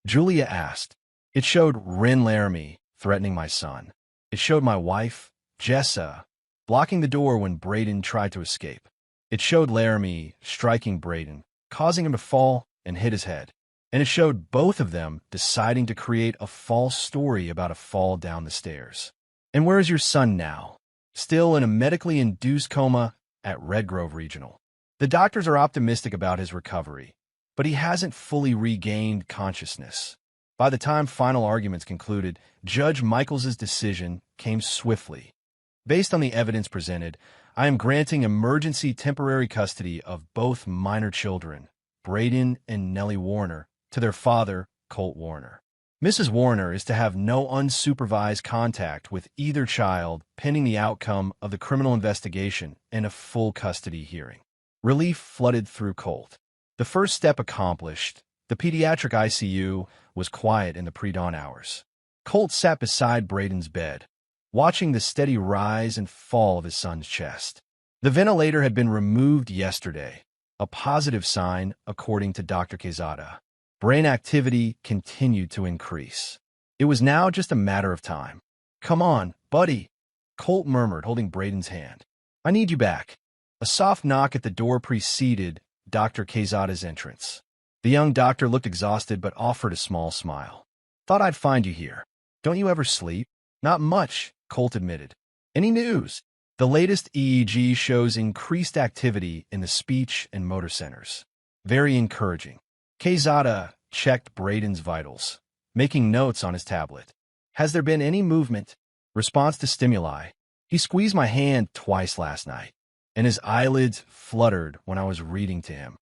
Julia asked. It showed Ren Laramie threatening my son. It showed my wife, Jessa, blocking the door when Braden tried to escape. It showed Laramie striking Braden, causing him to fall and hit his head. And it showed both of them deciding to create a false story about a fall down the stairs. And where is your son now? Still in a medically induced coma at Red Grove Regional. The doctors are optimistic about his recovery, but he hasn't fully regained consciousness. By the time final arguments concluded, Judge Michaels' decision came swiftly. Based on the evidence presented, I am granting emergency temporary custody of both minor children, Braden and Nellie Warner, to their father, Colt Warner. Mrs. Warner is to have no unsupervised contact with either child pending the outcome of the criminal investigation and a full custody hearing. Relief flooded through Colt. The first step accomplished, the pediatric ICU was quiet in the pre-dawn hours. Colt sat beside Braden's bed, watching the steady rise and fall of his son's chest. The ventilator had been removed yesterday, a positive sign according to Dr. Quezada. Brain activity continued to increase. It was now just a matter of time. Come on, buddy, Colt murmured, holding Braden's hand. I need you back. A soft knock at the door preceded Dr. Quezada's entrance. The young doctor looked exhausted but offered a small smile. Thought I'd find you here. Don't you ever sleep? Not much, Colt admitted. Any news? The latest EEG shows increased activity in the speech and motor centers. Very encouraging. Quezada checked Braden's vitals, making notes on his tablet. Has there been any movement? Response to stimuli. He squeezed my hand twice last night, and his eyelids fluttered when I was reading to him.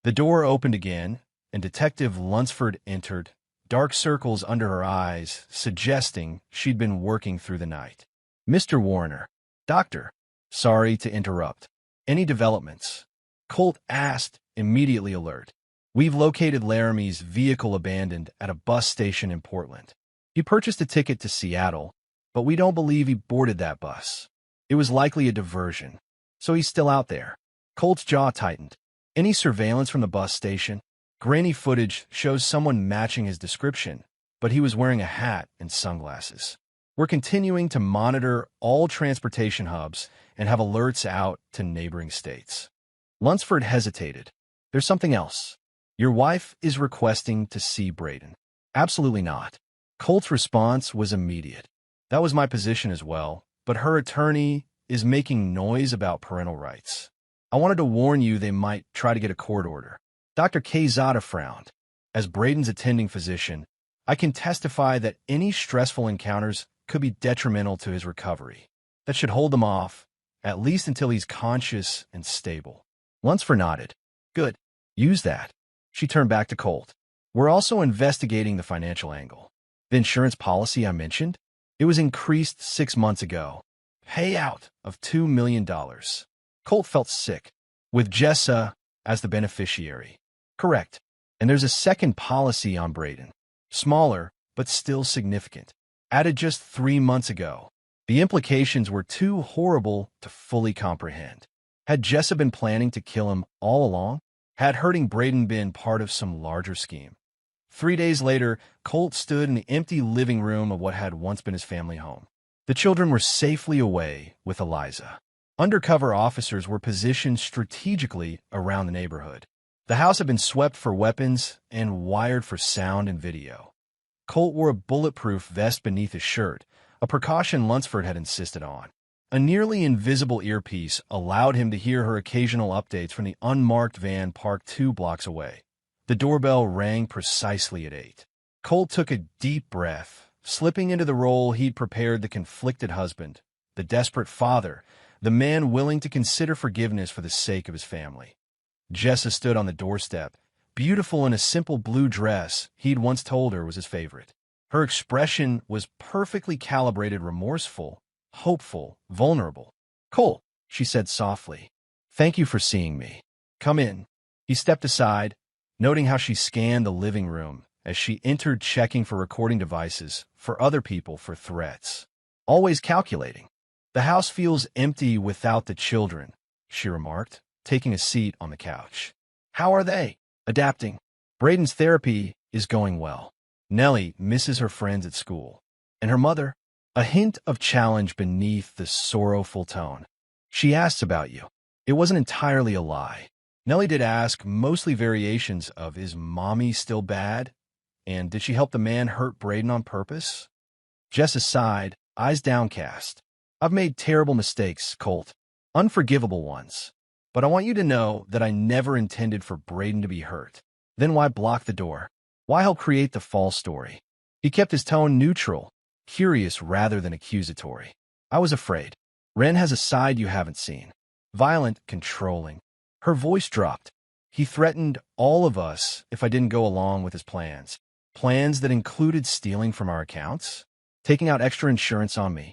The door opened again, and Detective Lunsford entered, dark circles under her eyes, suggesting she'd been working through the night. Mr. Warner. Doctor. Sorry to interrupt. Any developments? Colt asked, immediately alert. We've located Laramie's vehicle abandoned at a bus station in Portland. He purchased a ticket to Seattle, but we don't believe he boarded that bus. It was likely a diversion, so he's still out there. Colt's jaw tightened. Any surveillance from the bus station? Grainy footage shows someone matching his description, but he was wearing a hat and sunglasses. We're continuing to monitor all transportation hubs and have alerts out to neighboring states. Lunsford hesitated. There's something else. Your wife is requesting to see Braden. Absolutely not. Colt's response was immediate. That was my position as well, but her attorney is making noise about parental rights. I wanted to warn you they might try to get a court order. Dr. Quezada frowned. As Braden's attending physician, I can testify that any stressful encounters could be detrimental to his recovery. That should hold him off, at least until he's conscious and stable. Lunsford nodded. Good. Use that. She turned back to Colt. We're also investigating the financial angle. The insurance policy I mentioned? It was increased 6 months ago. Payout of $2 million. Colt felt sick, with Jessa as the beneficiary. Correct. And there's a second policy on Braden. Smaller, but still significant. Added just 3 months ago. The implications were too horrible to fully comprehend. Had Jessa been planning to kill him all along? Had hurting Braden been part of some larger scheme? 3 days later, Colt stood in the empty living room of what had once been his family home. The children were safely away with Eliza. Undercover officers were positioned strategically around the neighborhood. The house had been swept for weapons and wired for sound and video. Colt wore a bulletproof vest beneath his shirt, a precaution Lunsford had insisted on. A nearly invisible earpiece allowed him to hear her occasional updates from the unmarked van parked 2 blocks away. The doorbell rang precisely at 8. Colt took a deep breath, slipping into the role he'd prepared: the conflicted husband, the desperate father, the man willing to consider forgiveness for the sake of his family. Jessa stood on the doorstep, beautiful in a simple blue dress he'd once told her was his favorite. Her expression was perfectly calibrated: remorseful, hopeful, vulnerable. Colt, she said softly, thank you for seeing me. Come in. He stepped aside, noting how she scanned the living room as she entered, checking for recording devices, for other people, for threats. Always calculating. The house feels empty without the children, she remarked, taking a seat on the couch. How are they? Adapting. Braden's therapy is going well. Nellie misses her friends at school. And her mother? A hint of challenge beneath the sorrowful tone. She asks about you. It wasn't entirely a lie. Nellie did ask, mostly variations of, is mommy still bad? And did she help the man hurt Braden on purpose? Jessa sighed, eyes downcast. I've made terrible mistakes, Colt. Unforgivable ones. But I want you to know that I never intended for Braden to be hurt. Then why block the door? Why help create the false story? He kept his tone neutral, curious rather than accusatory. I was afraid. Ren has a side you haven't seen. Violent, controlling. Her voice dropped. He threatened all of us if I didn't go along with his plans. Plans that included stealing from our accounts? Taking out extra insurance on me.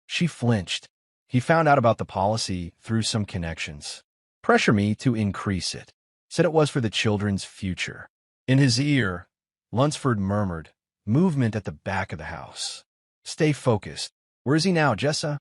She flinched. He found out about the policy through some connections. Pressure me to increase it. Said it was for the children's future. In his ear, Lunsford murmured, movement at the back of the house. Stay focused. Where is he now, Jessa?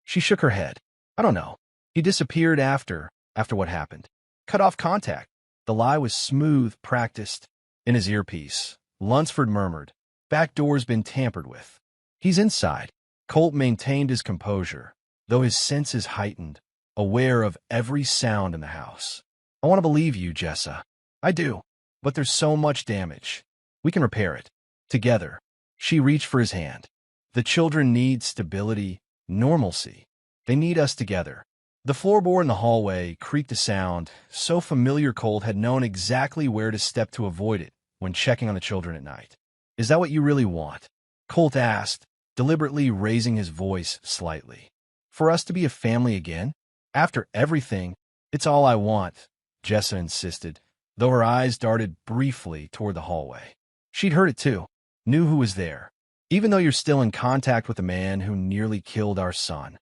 She shook her head. I don't know. He disappeared after what happened. Cut off contact. The lie was smooth, practiced. In his earpiece, Lunsford murmured, back door's been tampered with. He's inside. Colt maintained his composure, though his senses heightened, aware of every sound in the house. I want to believe you, Jessa. I do. But there's so much damage. We can repair it. Together. She reached for his hand. The children need stability, normalcy. They need us together. The floorboard in the hallway creaked a sound so familiar Colt had known exactly where to step to avoid it when checking on the children at night. Is that what you really want? Colt asked, deliberately raising his voice slightly. For us to be a family again? After everything, it's all I want, Jessa insisted, though her eyes darted briefly toward the hallway. She'd heard it too, knew who was there, even though you're still in contact with the man who nearly killed our son.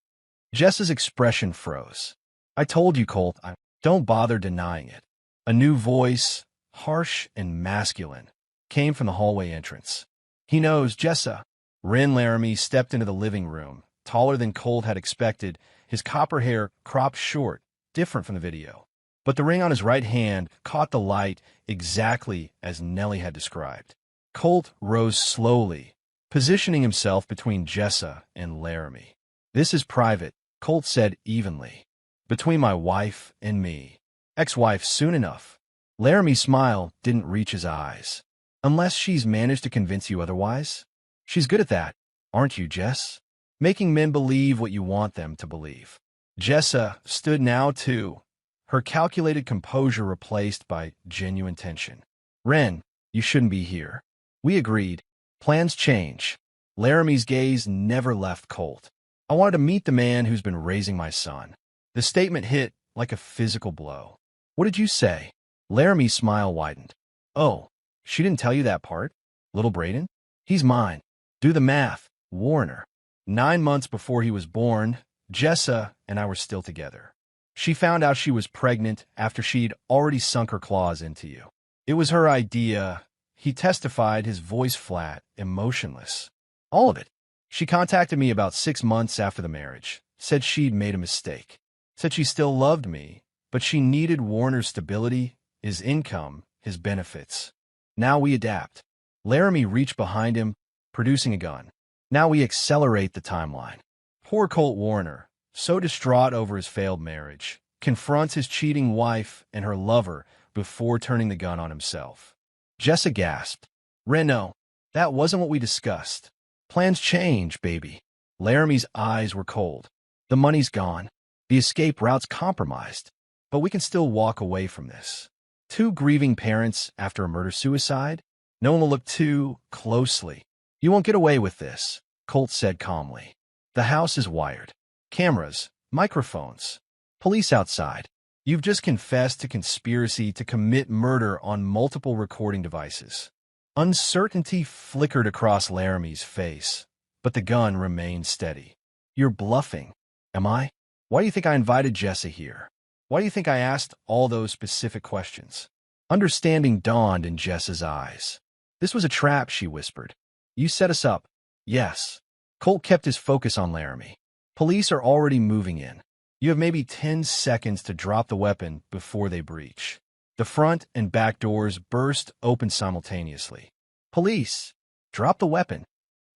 Jessa's expression froze. I told you, Colt, don't bother denying it. A new voice, harsh and masculine, came from the hallway entrance. He knows, Jessa. Ren Laramie stepped into the living room, taller than Colt had expected, his copper hair cropped short, different from the video. But the ring on his right hand caught the light exactly as Nellie had described. Colt rose slowly, positioning himself between Jessa and Laramie. This is private, Colt said evenly. Between my wife and me. Ex-wife soon enough. Laramie's smile didn't reach his eyes. Unless she's managed to convince you otherwise? She's good at that, aren't you, Jess? Making men believe what you want them to believe. Jessa stood now too, her calculated composure replaced by genuine tension. Ren, you shouldn't be here. We agreed. Plans change. Laramie's gaze never left Colt. I wanted to meet the man who's been raising my son. The statement hit like a physical blow. What did you say? Laramie's smile widened. Oh, she didn't tell you that part? Little Braden? He's mine. Do the math, Warner. 9 months before he was born, Jessa and I were still together. She found out she was pregnant after she'd already sunk her claws into you. It was her idea, he testified, his voice flat, emotionless. All of it. She contacted me about 6 months after the marriage, said she'd made a mistake, said she still loved me, but she needed Warner's stability, his income, his benefits. Now we adapt. Laramie reached behind him, producing a gun. Now we accelerate the timeline. Poor Colt Warner, so distraught over his failed marriage, confronts his cheating wife and her lover before turning the gun on himself. Jessa gasped. Reno, that wasn't what we discussed. Plans change, baby. Laramie's eyes were cold. The money's gone. The escape route's compromised. But we can still walk away from this. 2 grieving parents after a murder-suicide? No one will look too closely. You won't get away with this, Colt said calmly. The house is wired. Cameras, microphones, police outside. You've just confessed to conspiracy to commit murder on multiple recording devices. Uncertainty flickered across Laramie's face, but the gun remained steady. You're bluffing. Am I? Why do you think I invited Jessa here? Why do you think I asked all those specific questions? Understanding dawned in Jessa's eyes. This was a trap, she whispered. You set us up. Yes. Colt kept his focus on Laramie. Police are already moving in. You have maybe 10 seconds to drop the weapon before they breach. The front and back doors burst open simultaneously. Police! Drop the weapon.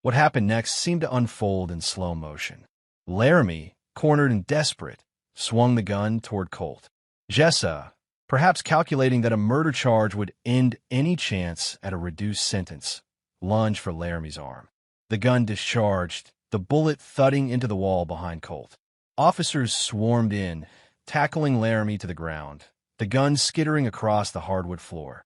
What happened next seemed to unfold in slow motion. Laramie, cornered and desperate, swung the gun toward Colt. Jessa, perhaps calculating that a murder charge would end any chance at a reduced sentence, lunged for Laramie's arm. The gun discharged, the bullet thudding into the wall behind Colt. Officers swarmed in, tackling Laramie to the ground, the gun skittering across the hardwood floor.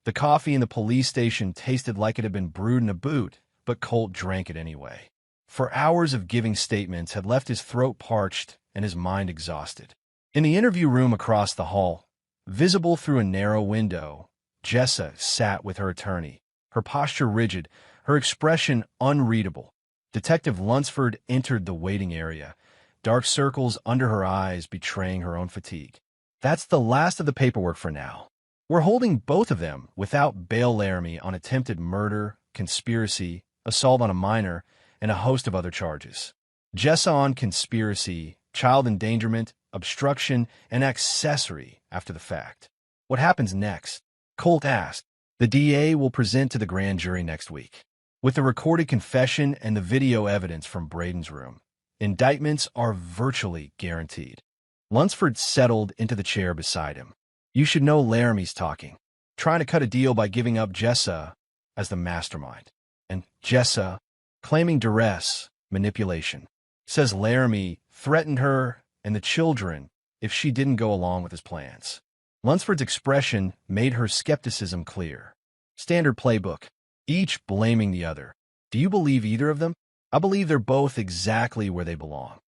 The coffee in the police station tasted like it had been brewed in a boot, but Colt drank it anyway. For hours of giving statements had left his throat parched and his mind exhausted. In the interview room across the hall, visible through a narrow window, Jessa sat with her attorney, her posture rigid, her expression unreadable. Detective Lunsford entered the waiting area, dark circles under her eyes betraying her own fatigue. That's the last of the paperwork for now. We're holding both of them without bail. Laramie on attempted murder, conspiracy, assault on a minor, and a host of other charges. Jessa on conspiracy, child endangerment, obstruction, and accessory after the fact. What happens next? Colt asked. The DA will present to the grand jury next week. With the recorded confession and the video evidence from Braden's room, indictments are virtually guaranteed. Lunsford settled into the chair beside him. You should know Laramie's talking, trying to cut a deal by giving up Jessa as the mastermind. And Jessa, claiming duress, manipulation. Says Laramie threatened her and the children if she didn't go along with his plans. Lunsford's expression made her skepticism clear. Standard playbook, each blaming the other. Do you believe either of them? I believe they're both exactly where they belong.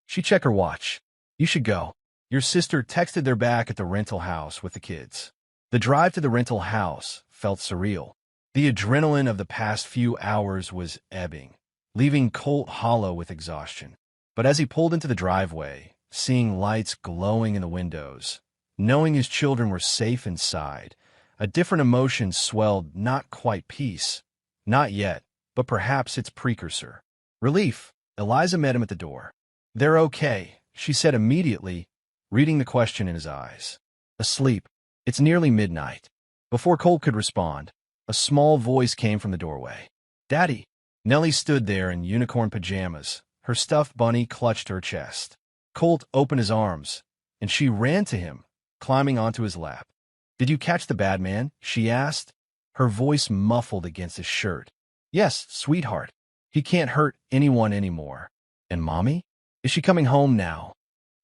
She checked her watch. You should go. Your sister texted they're back at the rental house with the kids. The drive to the rental house felt surreal. The adrenaline of the past few hours was ebbing, leaving Colt hollow with exhaustion. But as he pulled into the driveway, seeing lights glowing in the windows, knowing his children were safe inside, a different emotion swelled. Not quite peace. Not yet, but perhaps its precursor. Relief. Eliza met him at the door. They're okay, she said immediately, reading the question in his eyes. Asleep. It's nearly midnight. Before Colt could respond, a small voice came from the doorway. Daddy. Nellie stood there in unicorn pajamas, her stuffed bunny clutched to her chest. Colt opened his arms, and she ran to him, climbing onto his lap. Did you catch the bad man? She asked, her voice muffled against his shirt. Yes, sweetheart. He can't hurt anyone anymore. And Mommy? Is she coming home now?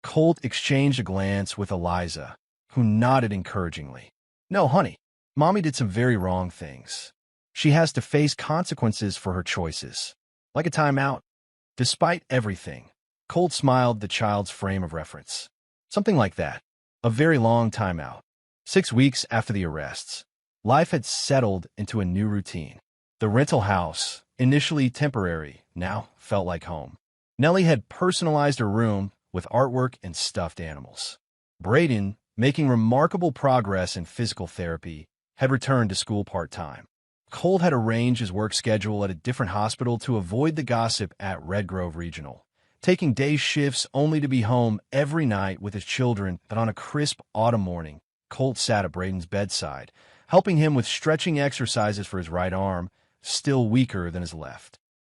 Colt exchanged a glance with Eliza, who nodded encouragingly. No, honey. Mommy did some very wrong things. She has to face consequences for her choices. Like a timeout. Despite everything, Colt smiled the child's frame of reference. Something like that. A very long timeout. 6 weeks after the arrests, life had settled into a new routine. The rental house, initially temporary, now felt like home. Nellie had personalized her room with artwork and stuffed animals. Braden, making remarkable progress in physical therapy, had returned to school part-time. Colt had arranged his work schedule at a different hospital to avoid the gossip at Red Grove Regional, taking day shifts only to be home every night with his children. But on a crisp autumn morning, Colt sat at Braden's bedside, helping him with stretching exercises for his right arm, still weaker than his left.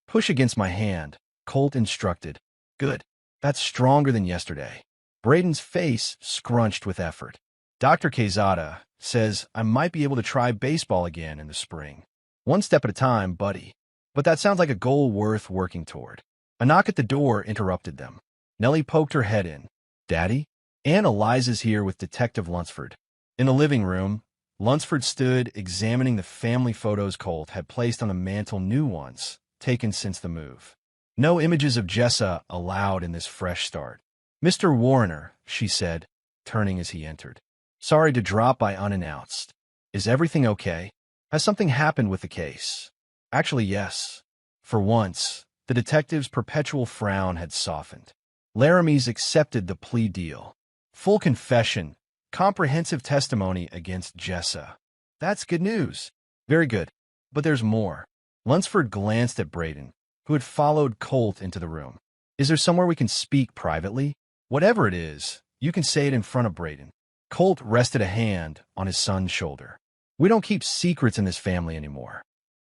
Push against my hand, Colt instructed. Good. That's stronger than yesterday. Braden's face scrunched with effort. Dr. Quezada says I might be able to try baseball again in the spring. One step at a time, buddy. But that sounds like a goal worth working toward. A knock at the door interrupted them. Nellie poked her head in. Daddy? Aunt Eliza's here with Detective Lunsford. In the living room, Lunsford stood examining the family photos Colt had placed on the mantel, new ones, taken since the move. No images of Jessa allowed in this fresh start. Mr. Warner, she said, turning as he entered. Sorry to drop by unannounced. Is everything okay? Has something happened with the case? Actually, yes. For once, the detective's perpetual frown had softened. Laramie's accepted the plea deal. Full confession, comprehensive testimony against Jessa. That's good news. Very good. But there's more. Lunsford glanced at Braden, who had followed Colt into the room. Is there somewhere we can speak privately? Whatever it is, you can say it in front of Braden. Colt rested a hand on his son's shoulder. We don't keep secrets in this family anymore.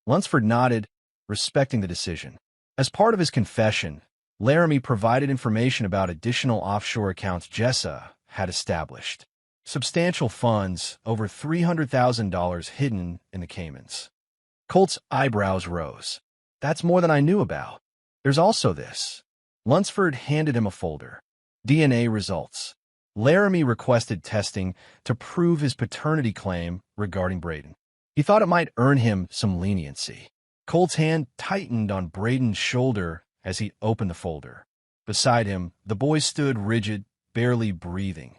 Lunsford nodded, respecting the decision. As part of his confession, Laramie provided information about additional offshore accounts Jessa had established. Substantial funds, over $300,000 hidden in the Caymans. Colt's eyebrows rose. That's more than I knew about. There's also this. Lunsford handed him a folder. DNA results. Laramie requested testing to prove his paternity claim regarding Braden. He thought it might earn him some leniency. Colt's hand tightened on Braden's shoulder as he opened the folder. Beside him, the boy stood rigid, barely breathing.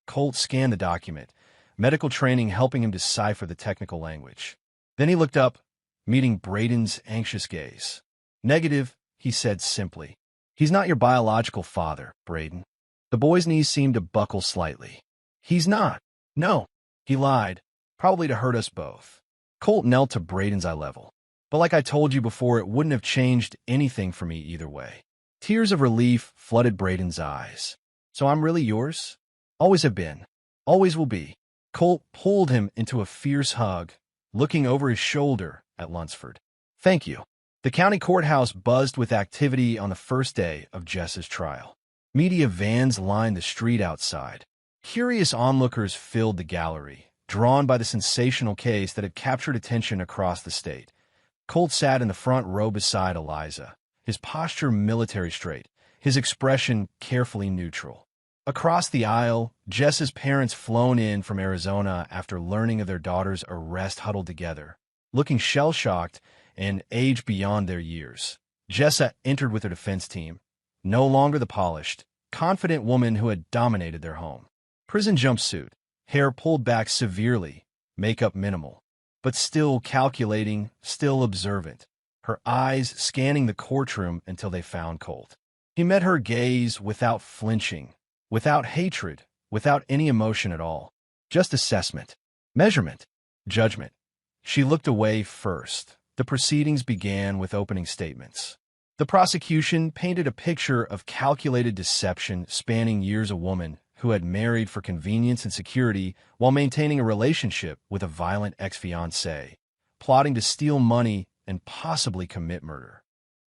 Colt scanned the document, medical training helping him decipher the technical language. Then he looked up, meeting Braden's anxious gaze. Negative, he said simply. He's not your biological father, Braden. The boy's knees seemed to buckle slightly. He's not. No. He lied, probably to hurt us both. Colt knelt to Braden's eye level. But like I told you before, it wouldn't have changed anything for me either way. Tears of relief flooded Braden's eyes. So I'm really yours? Always have been. Always will be. Colt pulled him into a fierce hug, looking over his shoulder at Lunsford. Thank you. The county courthouse buzzed with activity on the first day of Jessa's trial. Media vans lined the street outside. Curious onlookers filled the gallery, drawn by the sensational case that had captured attention across the state. Colt sat in the front row beside Eliza, his posture military straight, his expression carefully neutral. Across the aisle, Jessa's parents flown in from Arizona after learning of their daughter's arrest huddled together, looking shell-shocked and age beyond their years. Jessa entered with her defense team, no longer the polished, confident woman who had dominated their home. Prison jumpsuit, hair pulled back severely, makeup minimal, but still calculating, still observant, her eyes scanning the courtroom until they found Colt. He met her gaze without flinching, without hatred, without any emotion at all. Just assessment, measurement, judgment. She looked away first. The proceedings began with opening statements. The prosecution painted a picture of calculated deception spanning years. A woman who had married for convenience and security while maintaining a relationship with a violent ex-fiancé, plotting to steal money and possibly commit murder.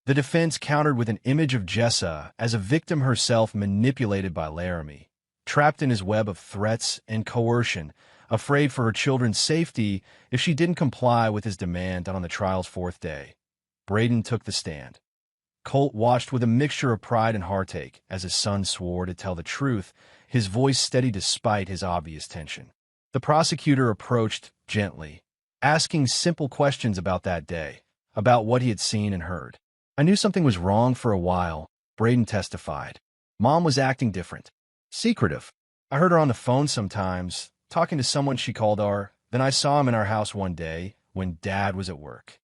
The defense countered with an image of Jessa as a victim herself manipulated by Laramie, trapped in his web of threats and coercion, afraid for her children's safety if she didn't comply with his demand on the trial's fourth day. Braden took the stand. Colt watched with a mixture of pride and heartache as his son swore to tell the truth, his voice steady despite his obvious tension. The prosecutor approached gently, asking simple questions about that day, about what he had seen and heard. "I knew something was wrong for a while," Braden testified. "Mom was acting different. Secretive. I heard her on the phone sometimes, talking to someone she called our. Then I saw him in our house one day when Dad was at work."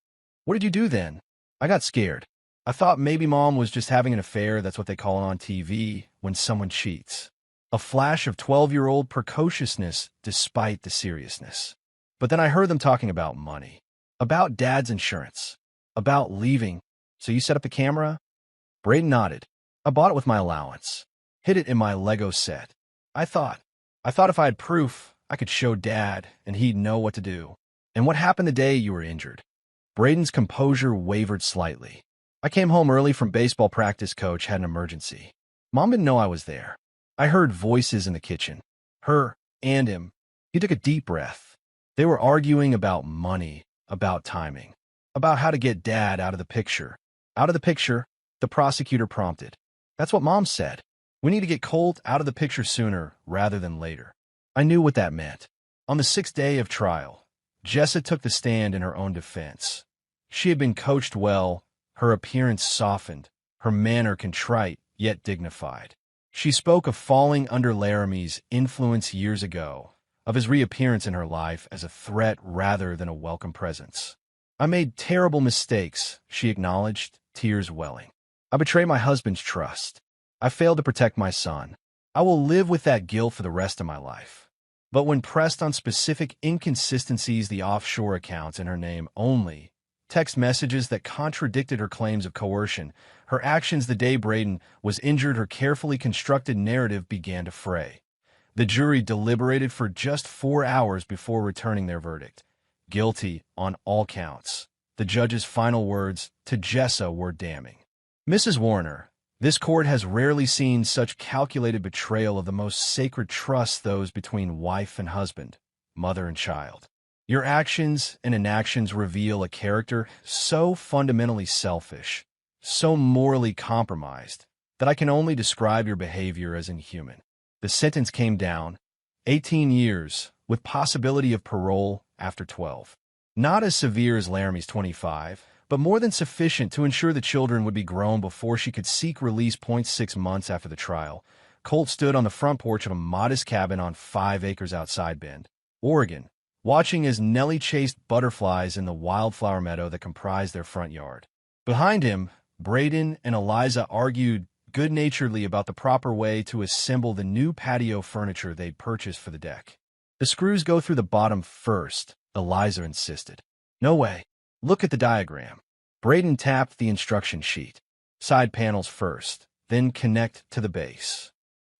"What did you do then?" "I got scared. I thought maybe Mom was just having an affair. That's what they call it on TV when someone cheats." A flash of 12-year-old precociousness despite the seriousness. "But then I heard them talking about money, about Dad's insurance, about leaving. So you set up the camera?" Braden nodded. "I bought it with my allowance. Hid it in my Lego set. I thought if I had proof, I could show Dad and he'd know what to do." "And what happened the day you were injured?" Braden's composure wavered slightly. "I came home early from baseball practice. Coach had an emergency. Mom didn't know I was there. I heard voices in the kitchen. Her and him." He took a deep breath. "They were arguing about money, about timing, about how to get Dad out of the picture." "Out of the picture?" the prosecutor prompted. "That's what Mom said. We need to get Colt out of the picture sooner rather than later." I knew what that meant. On the sixth day of trial, Jessa took the stand in her own defense. She had been coached well, her appearance softened, her manner contrite yet dignified. She spoke of falling under Laramie's influence years ago, of his reappearance in her life as a threat rather than a welcome presence. "I made terrible mistakes," she acknowledged, tears welling. "I betrayed my husband's trust. I failed to protect my son. I will live with that guilt for the rest of my life." But when pressed on specific inconsistencies, the offshore accounts in her name only, text messages that contradicted her claims of coercion, her actions the day Braden was injured, her carefully constructed narrative began to fray. The jury deliberated for just 4 hours before returning their verdict. Guilty on all counts. The judge's final words to Jessa were damning. "Mrs. Warner, this court has rarely seen such calculated betrayal of the most sacred trust, those between wife and husband, mother and child. Your actions and inactions reveal a character so fundamentally selfish, so morally compromised, that I can only describe your behavior as inhuman." The sentence came down, 18 years, with possibility of parole after 12. Not as severe as Laramie's 25, but more than sufficient to ensure the children would be grown before she could seek release. 6 months after the trial, Colt stood on the front porch of a modest cabin on 5 acres outside Bend, Oregon, watching as Nellie chased butterflies in the wildflower meadow that comprised their front yard. Behind him, Braden and Eliza argued good-naturedly about the proper way to assemble the new patio furniture they'd purchased for the deck. "The screws go through the bottom first," Eliza insisted. "No way. Look at the diagram." Braden tapped the instruction sheet. "Side panels first, then connect to the base."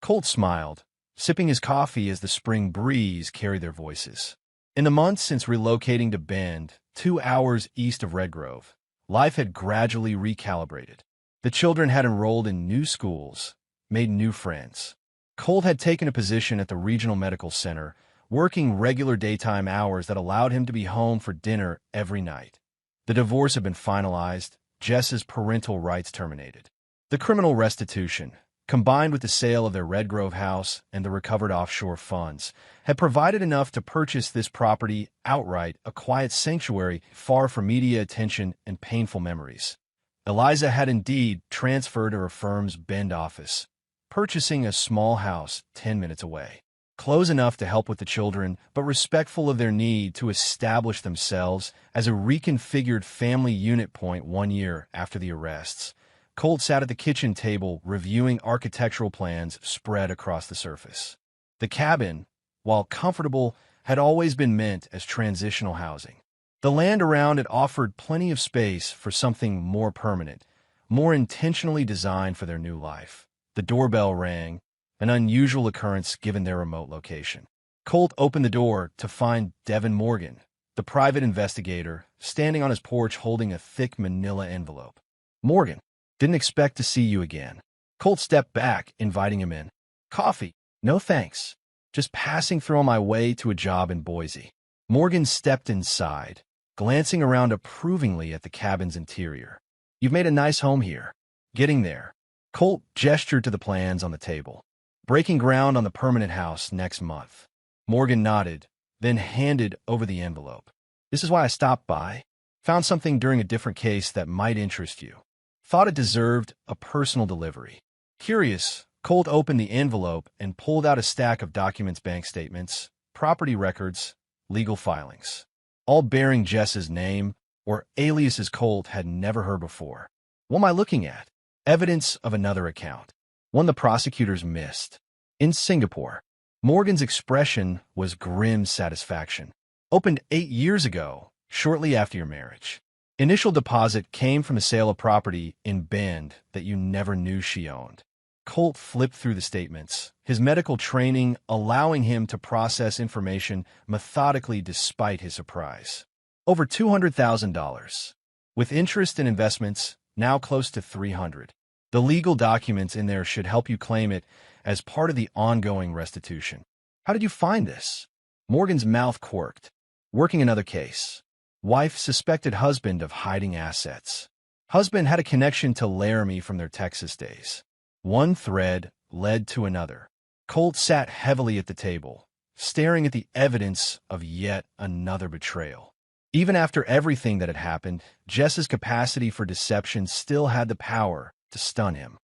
Colt smiled, sipping his coffee as the spring breeze carried their voices. In the months since relocating to Bend, 2 hours east of Red Grove, life had gradually recalibrated. The children had enrolled in new schools, made new friends. Colt had taken a position at the regional medical center, working regular daytime hours that allowed him to be home for dinner every night. The divorce had been finalized, Jess's parental rights terminated. The criminal restitution, combined with the sale of their Red Grove house and the recovered offshore funds, had provided enough to purchase this property outright, a quiet sanctuary far from media attention and painful memories. Eliza had indeed transferred to her firm's Bend office, purchasing a small house 10 minutes away. Close enough to help with the children, but respectful of their need to establish themselves as a reconfigured family unit. 1 year after the arrests, Colt sat at the kitchen table reviewing architectural plans spread across the surface. The cabin, while comfortable, had always been meant as transitional housing. The land around it offered plenty of space for something more permanent, more intentionally designed for their new life. The doorbell rang, an unusual occurrence given their remote location. Colt opened the door to find Devin Morgan, the private investigator, standing on his porch holding a thick manila envelope. "Morgan, didn't expect to see you again." Colt stepped back, inviting him in. "Coffee? No thanks. Just passing through on my way to a job in Boise." Morgan stepped inside, glancing around approvingly at the cabin's interior. "You've made a nice home here." Getting there, Colt gestured to the plans on the table. "Breaking ground on the permanent house next month." Morgan nodded, then handed over the envelope. "This is why I stopped by. Found something during a different case that might interest you. Thought it deserved a personal delivery." Curious, Colt opened the envelope and pulled out a stack of documents: bank statements, property records, legal filings, all bearing Jess's name or aliases Colt had never heard before. "What am I looking at?" Evidence of another account, one the prosecutors missed. In Singapore. Morgan's expression was grim satisfaction. "Opened 8 years ago, shortly after your marriage. Initial deposit came from the sale of property in Bend that you never knew she owned." Colt flipped through the statements, his medical training allowing him to process information methodically despite his surprise. Over $200,000. With interest and investments, now close to $300,000. The legal documents in there should help you claim it as part of the ongoing restitution. "How did you find this?" Morgan's mouth quirked. "Working another case. Wife suspected husband of hiding assets. Husband had a connection to Laramie from their Texas days." One thread led to another. Colt sat heavily at the table, staring at the evidence of yet another betrayal. Even after everything that had happened, Jess's capacity for deception still had the power to stun him.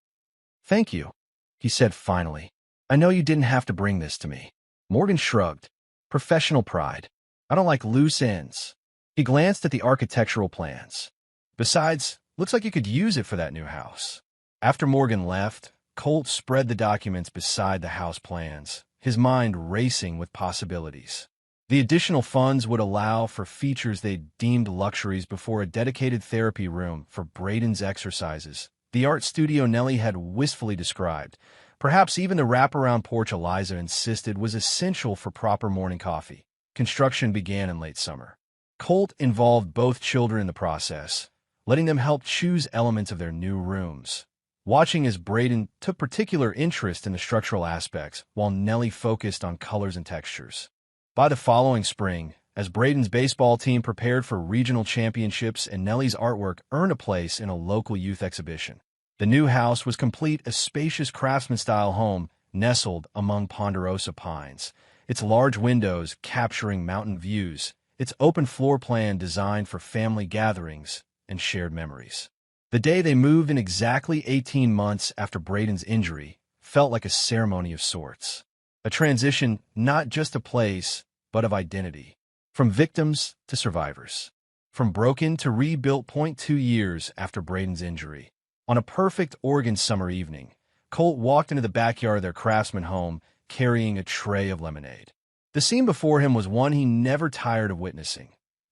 "Thank you," he said finally. "I know you didn't have to bring this to me." Morgan shrugged. "Professional pride. I don't like loose ends." He glanced at the architectural plans. "Besides, looks like you could use it for that new house." After Morgan left, Colt spread the documents beside the house plans, his mind racing with possibilities. The additional funds would allow for features they deemed luxuries before: a dedicated therapy room for Braden's exercises, the art studio Nellie had wistfully described, perhaps even the wraparound porch Eliza insisted was essential for proper morning coffee. Construction began in late summer. Colt involved both children in the process, letting them help choose elements of their new rooms, watching as Braden took particular interest in the structural aspects while Nellie focused on colors and textures. By the following spring, as Braden's baseball team prepared for regional championships and Nellie's artwork earned a place in a local youth exhibition, the new house was complete, a spacious craftsman-style home nestled among ponderosa pines, its large windows capturing mountain views, its open floor plan designed for family gatherings and shared memories. The day they moved in, exactly 18 months after Braden's injury, felt like a ceremony of sorts. A transition not just of place, but of identity. From victims to survivors. From broken to rebuilt. 2 years after Braden's injury. On a perfect Oregon summer evening, Colt walked into the backyard of their craftsman home carrying a tray of lemonade. The scene before him was one he never tired of witnessing.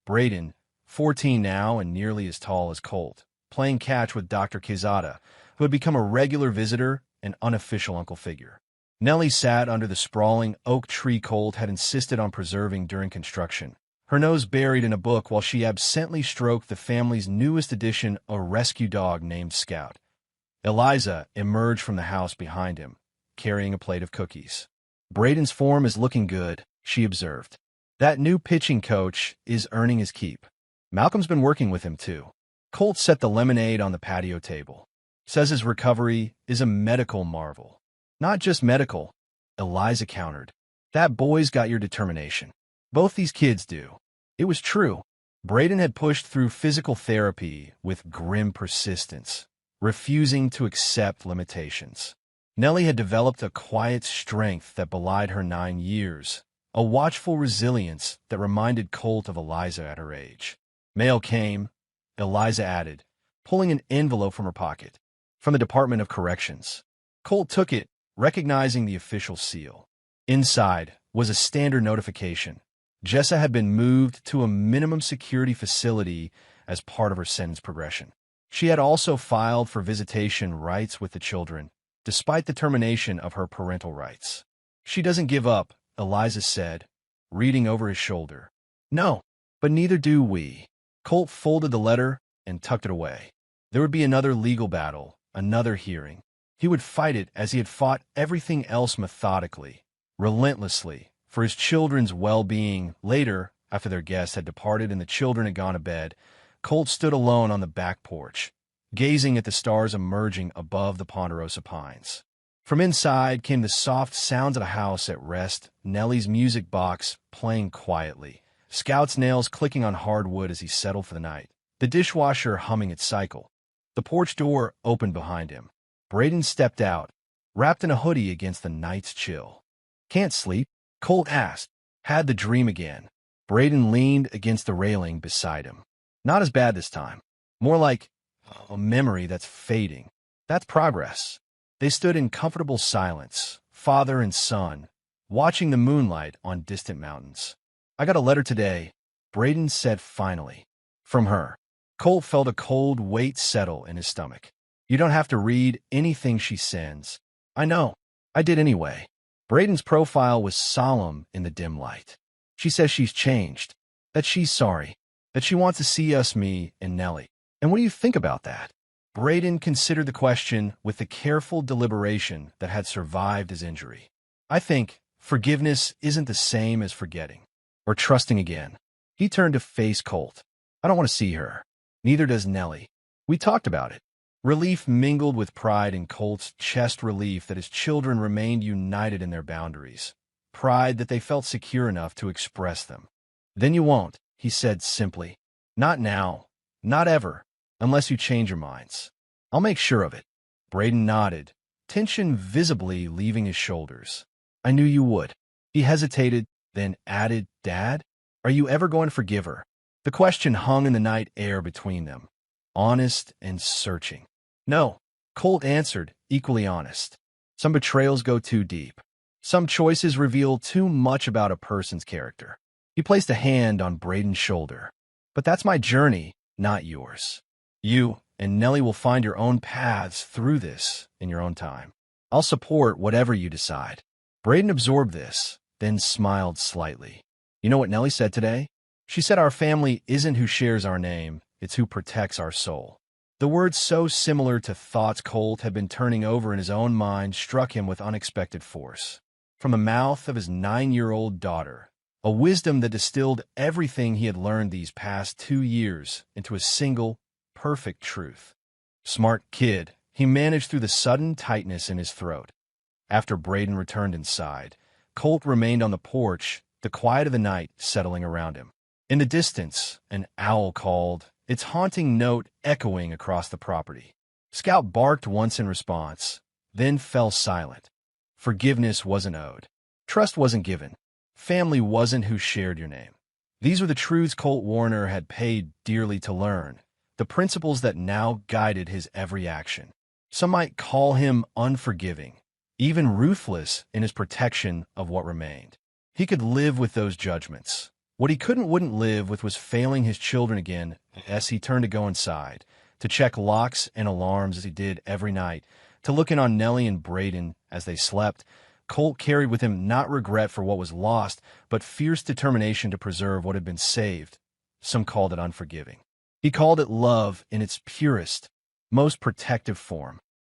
Braden, 14 now and nearly as tall as Colt, playing catch with Dr. Quezada, who had become a regular visitor and unofficial uncle figure. Nellie sat under the sprawling oak tree Colt had insisted on preserving during construction, her nose buried in a book while she absently stroked the family's newest addition, a rescue dog named Scout. Eliza emerged from the house behind him, carrying a plate of cookies. "Braden's form is looking good," she observed. "That new pitching coach is earning his keep. Malcolm's been working with him, too." Colt set the lemonade on the patio table. Says his recovery is a medical marvel. Not just medical, Eliza countered. That boy's got your determination. Both these kids do. It was true. Braden had pushed through physical therapy with grim persistence, refusing to accept limitations. Nellie had developed a quiet strength that belied her 9 years, a watchful resilience that reminded Colt of Eliza at her age. Mail came, Eliza added, pulling an envelope from her pocket. From the Department of Corrections. Colt took it, recognizing the official seal. Inside was a standard notification. Jessa had been moved to a minimum security facility as part of her sentence progression. She had also filed for visitation rights with the children, despite the termination of her parental rights. She doesn't give up, Eliza said, reading over his shoulder. No, but neither do we. Colt folded the letter and tucked it away. There would be another legal battle, another hearing. He would fight it as he had fought everything else methodically, relentlessly, for his children's well-being. Later, after their guests had departed and the children had gone to bed, Colt stood alone on the back porch, gazing at the stars emerging above the ponderosa pines. From inside came the soft sounds of a house at rest, Nellie's music box playing quietly, Scout's nails clicking on hardwood as he settled for the night, the dishwasher humming its cycle. The porch door opened behind him. Braden stepped out, wrapped in a hoodie against the night's chill. Can't sleep? Colt asked. Had the dream again. Braden leaned against the railing beside him. Not as bad this time. More like a memory that's fading. That's progress. They stood in comfortable silence, father and son, watching the moonlight on distant mountains. I got a letter today, Braden said finally. From her. Colt felt a cold weight settle in his stomach. You don't have to read anything she sends. I know. I did anyway. Braden's profile was solemn in the dim light. She says she's changed, that she's sorry, that she wants to see us, me and Nellie. And what do you think about that? Braden considered the question with the careful deliberation that had survived his injury. I think forgiveness isn't the same as forgetting, or trusting again. He turned to face Colt. I don't want to see her. Neither does Nellie. We talked about it. Relief mingled with pride in Colt's chest, relief that his children remained united in their boundaries, pride that they felt secure enough to express them. Then you won't, he said simply. Not now, not ever, unless you change your minds. I'll make sure of it. Braden nodded, tension visibly leaving his shoulders. I knew you would. He hesitated, then added, Dad, are you ever going to forgive her? The question hung in the night air between them, honest and searching. No, Colt answered, equally honest. Some betrayals go too deep. Some choices reveal too much about a person's character. He placed a hand on Braden's shoulder. But that's my journey, not yours. You and Nellie will find your own paths through this in your own time. I'll support whatever you decide. Braden absorbed this, then smiled slightly. You know what Nellie said today? She said our family isn't who shares our name, it's who protects our soul. The words, so similar to thoughts Colt had been turning over in his own mind, struck him with unexpected force. From the mouth of his 9-year-old daughter, a wisdom that distilled everything he had learned these past 2 years into a single, perfect truth. Smart kid, he managed through the sudden tightness in his throat. After Braden returned inside, Colt remained on the porch, the quiet of the night settling around him. In the distance, an owl called, its haunting note echoing across the property. Scout barked once in response, then fell silent. Forgiveness wasn't owed. Trust wasn't given. Family wasn't who shared your name. These were the truths Colt Warner had paid dearly to learn, the principles that now guided his every action. Some might call him unforgiving, even ruthless in his protection of what remained. He could live with those judgments. What he wouldn't live with was failing his children again as he turned to go inside, to check locks and alarms as he did every night, to look in on Nellie and Braden as they slept. Colt carried with him not regret for what was lost, but fierce determination to preserve what had been saved. Some called it unforgiving. He called it love in its purest, most protective form.